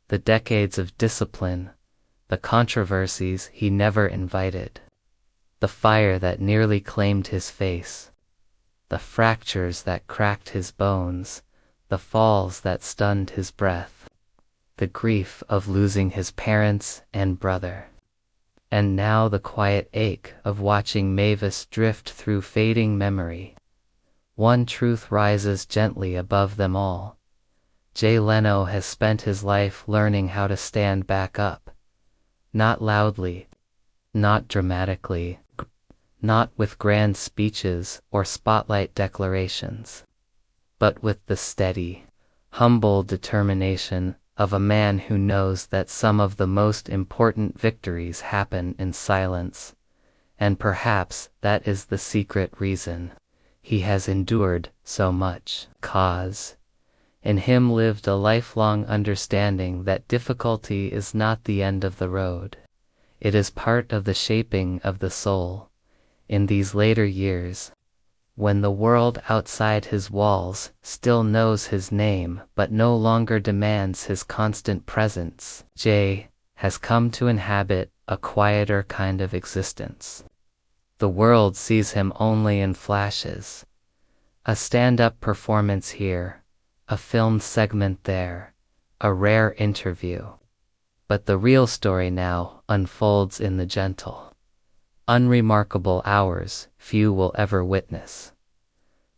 the decades of discipline, the controversies he never invited, the fire that nearly claimed his face, the fractures that cracked his bones, the falls that stunned his breath, the grief of losing his parents and brother. And now the quiet ache of watching Mavis drift through fading memory. One truth rises gently above them all. Jay Leno has spent his life learning how to stand back up. Not loudly, not dramatically, not with grand speeches or spotlight declarations, but with the steady, humble determination of a man who knows that some of the most important victories happen in silence, and perhaps that is the secret reason he has endured so much. Cause in him lived a lifelong understanding that difficulty is not the end of the road. It is part of the shaping of the soul. In these later years, when the world outside his walls still knows his name but no longer demands his constant presence, Jay has come to inhabit a quieter kind of existence. The world sees him only in flashes. A stand-up performance here, a filmed segment there, a rare interview. But the real story now unfolds in the gentle, unremarkable hours few will ever witness.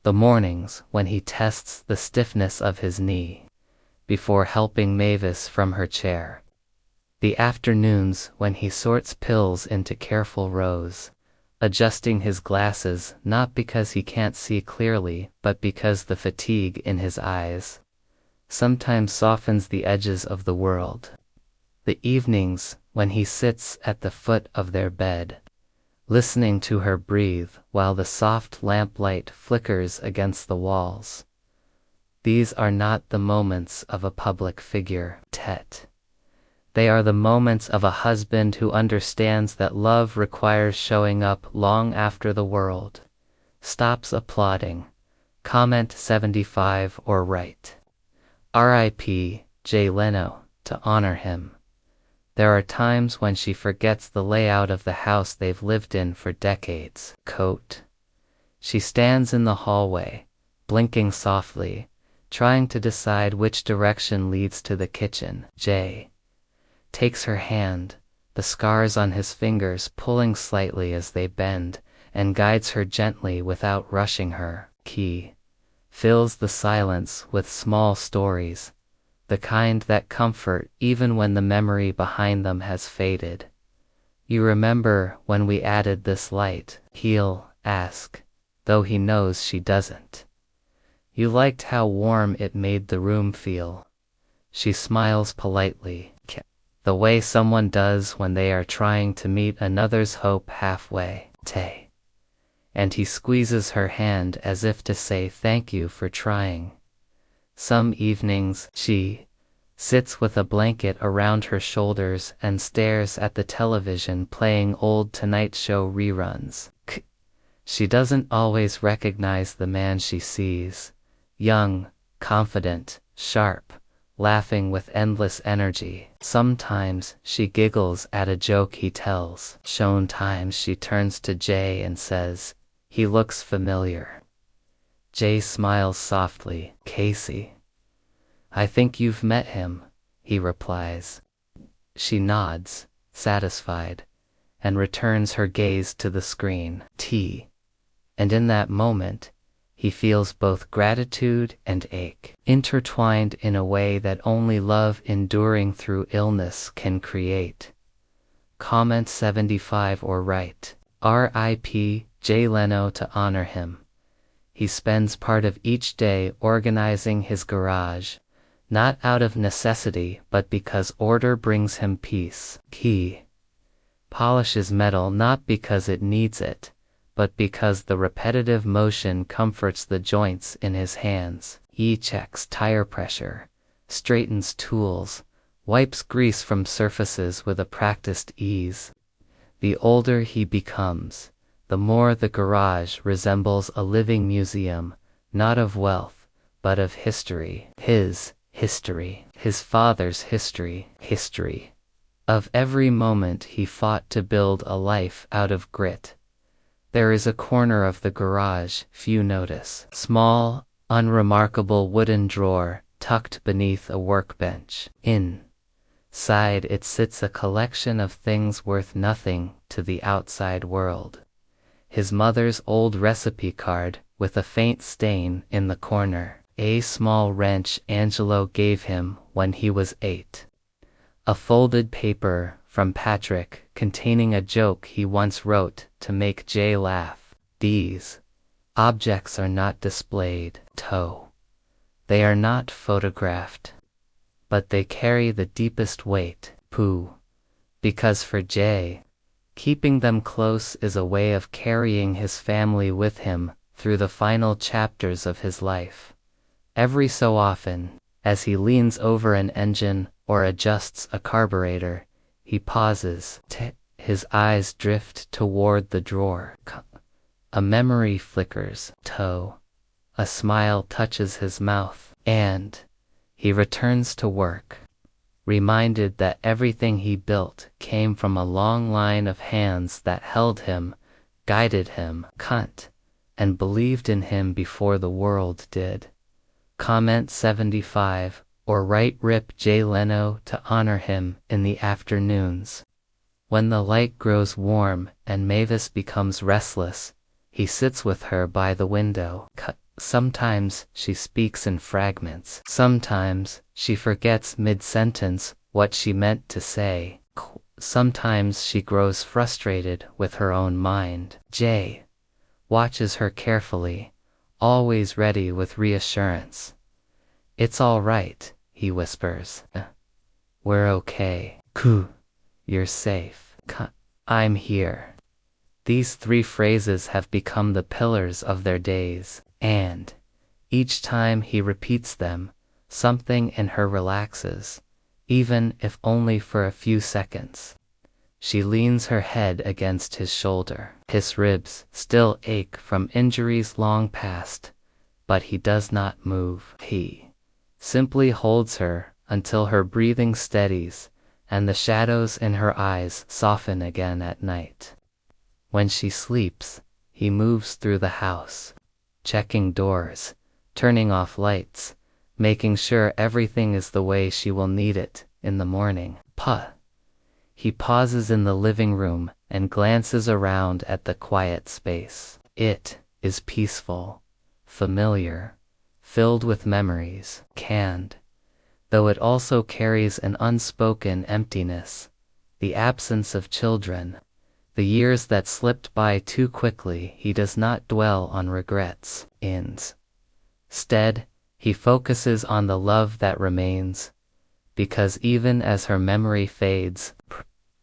The mornings when he tests the stiffness of his knee before helping Mavis from her chair. The afternoons when he sorts pills into careful rows, adjusting his glasses not because he can't see clearly but because the fatigue in his eyes sometimes softens the edges of the world. The evenings when he sits at the foot of their bed, listening to her breathe while the soft lamplight flickers against the walls. These are not the moments of a public figure, Tet. They are the moments of a husband who understands that love requires showing up long after the world stops applauding. Comment 75 or write R.I.P. Jay Leno to honor him. There are times when she forgets the layout of the house they've lived in for decades. Coat. She stands in the hallway, blinking softly, trying to decide which direction leads to the kitchen. Jay takes her hand, the scars on his fingers pulling slightly as they bend, and guides her gently without rushing her. He fills the silence with small stories, the kind that comfort even when the memory behind them has faded. You remember when we added this light? He'll ask, though he knows she doesn't. You liked how warm it made the room feel. She smiles politely, the way someone does when they are trying to meet another's hope halfway. Tay. And he squeezes her hand as if to say thank you for trying. Some evenings, she sits with a blanket around her shoulders and stares at the television playing old Tonight Show reruns. She doesn't always recognize the man she sees. Young, confident, sharp, laughing with endless energy. Sometimes she giggles at a joke he tells. Sometimes she turns to Jay and says, "He looks familiar." Jay smiles softly. "Casey, I think you've met him," he replies. She nods, satisfied, and returns her gaze to the screen. And in that moment, he feels both gratitude and ache, intertwined in a way that only love enduring through illness can create. Comment 75 or right. R.I.P. Jay Leno. To honor him, he spends part of each day organizing his garage, not out of necessity but because order brings him peace. He polishes metal not because it needs it, but because the repetitive motion comforts the joints in his hands. He checks tire pressure, straightens tools, wipes grease from surfaces with a practiced ease. The older he becomes, the more the garage resembles a living museum, not of wealth, but of history. His history, his father's history, of every moment he fought to build a life out of grit. There is a corner of the garage few notice. Small, unremarkable wooden drawer tucked beneath a workbench. Inside it sits a collection of things worth nothing to the outside world. His mother's old recipe card with a faint stain in the corner. A small wrench Angelo gave him when he was 8. A folded paper from Patrick containing a joke he once wrote to make Jay laugh. These objects are not displayed. They are not photographed. But they carry the deepest weight. Because for Jay, keeping them close is a way of carrying his family with him through the final chapters of his life. Every so often, as he leans over an engine or adjusts a carburetor, he pauses. His eyes drift toward the drawer. A memory flickers. A smile touches his mouth, and he returns to work, reminded that everything he built came from a long line of hands that held him, guided him, and believed in him before the world did. Comment 75 or right. Rip Jay Leno. To honor him in the afternoons, when the light grows warm and Mavis becomes restless, he sits with her by the window. Sometimes she speaks in fragments. Sometimes she forgets mid-sentence what she meant to say. Sometimes she grows frustrated with her own mind. Jay watches her carefully, always ready with reassurance. "It's all right," he whispers. "We're okay. You're safe. I'm here." These 3 phrases have become the pillars of their days, and each time he repeats them, something in her relaxes, even if only for a few seconds. She leans her head against his shoulder. His ribs still ache from injuries long past, but he does not move. He simply holds her until her breathing steadies and the shadows in her eyes soften again at night. When she sleeps, he moves through the house, checking doors, turning off lights, making sure everything is the way she will need it in the morning. He pauses in the living room and glances around at the quiet space. It is peaceful, familiar, filled with memories, canned, though it also carries an unspoken emptiness, the absence of children, the years that slipped by too quickly. He does not dwell on regrets. Instead, he focuses on the love that remains, because even as her memory fades,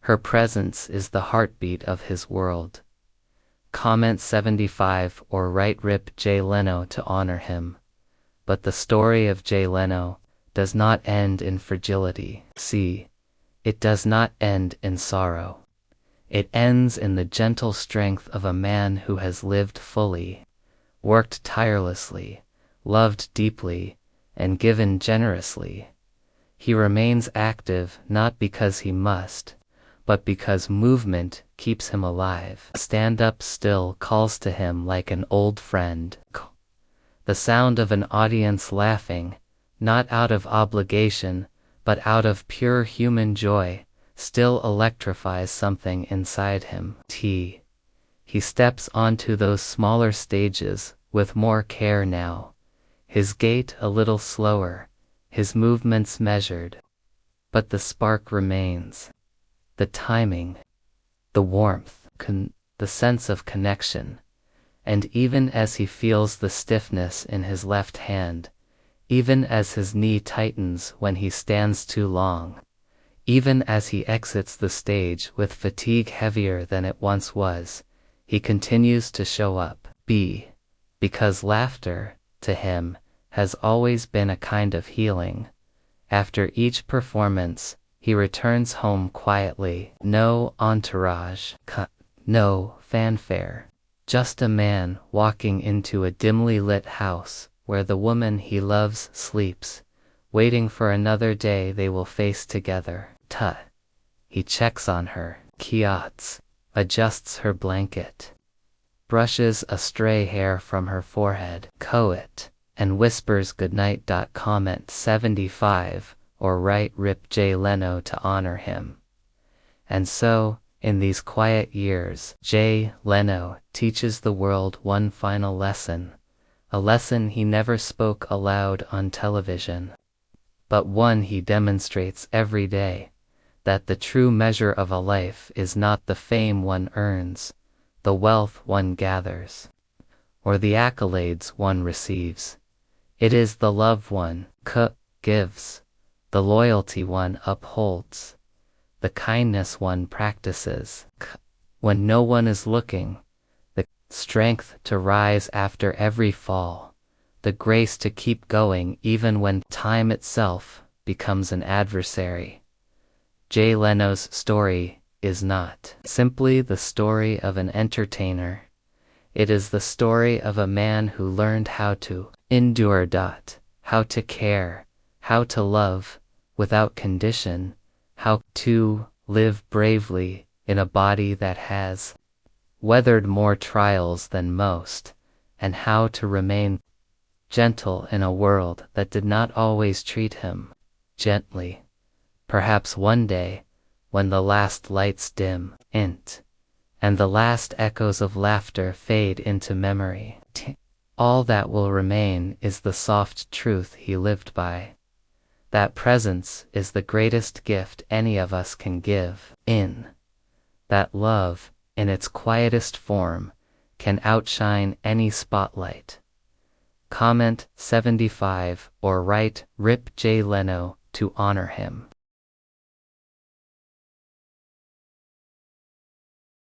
her presence is the heartbeat of his world. Comment 75 or right. Rip Jay Leno. To honor him. But the story of Jay Leno does not end in fragility. C. It does not end in sorrow. It ends in the gentle strength of a man who has lived fully, worked tirelessly, loved deeply, and given generously. He remains active not because he must, but because movement keeps him alive. Stand up still calls to him like an old friend. The sound of an audience laughing, not out of obligation, but out of pure human joy, still electrifies something inside him. T. He steps onto those smaller stages with more care now, his gait a little slower, his movements measured. But the spark remains. The timing, the warmth, the sense of connection. And even as he feels the stiffness in his left hand, even as his knee tightens when he stands too long, even as he exits the stage with fatigue heavier than it once was, he continues to show up. B. Because laughter, to him, has always been a kind of healing. After each performance, he returns home quietly. No entourage, no fanfare. Just a man walking into a dimly lit house where the woman he loves sleeps, waiting for another day they will face together. He checks on her, kiots, adjusts her blanket, brushes a stray hair from her forehead, coet, and whispers goodnight. Comment 75, or write Rip J. Leno to honor him. And so, in these quiet years, Jay Leno teaches the world one final lesson, a lesson he never spoke aloud on television, but one he demonstrates every day, that the true measure of a life is not the fame one earns, the wealth one gathers, or the accolades one receives. It is the love one gives, the loyalty one upholds, the kindness one practices, when no one is looking, the strength to rise after every fall, the grace to keep going even when time itself becomes an adversary. Jay Leno's story is not simply the story of an entertainer. It is the story of a man who learned how to endure, how to care, how to love without condition, how to live bravely in a body that has weathered more trials than most, and how to remain gentle in a world that did not always treat him gently. Perhaps one day, when the last lights dim, and the last echoes of laughter fade into memory, all that will remain is the soft truth he lived by. That presence is the greatest gift any of us can give. That love, in its quietest form, can outshine any spotlight. Comment 75, or write Rip J. Leno to honor him.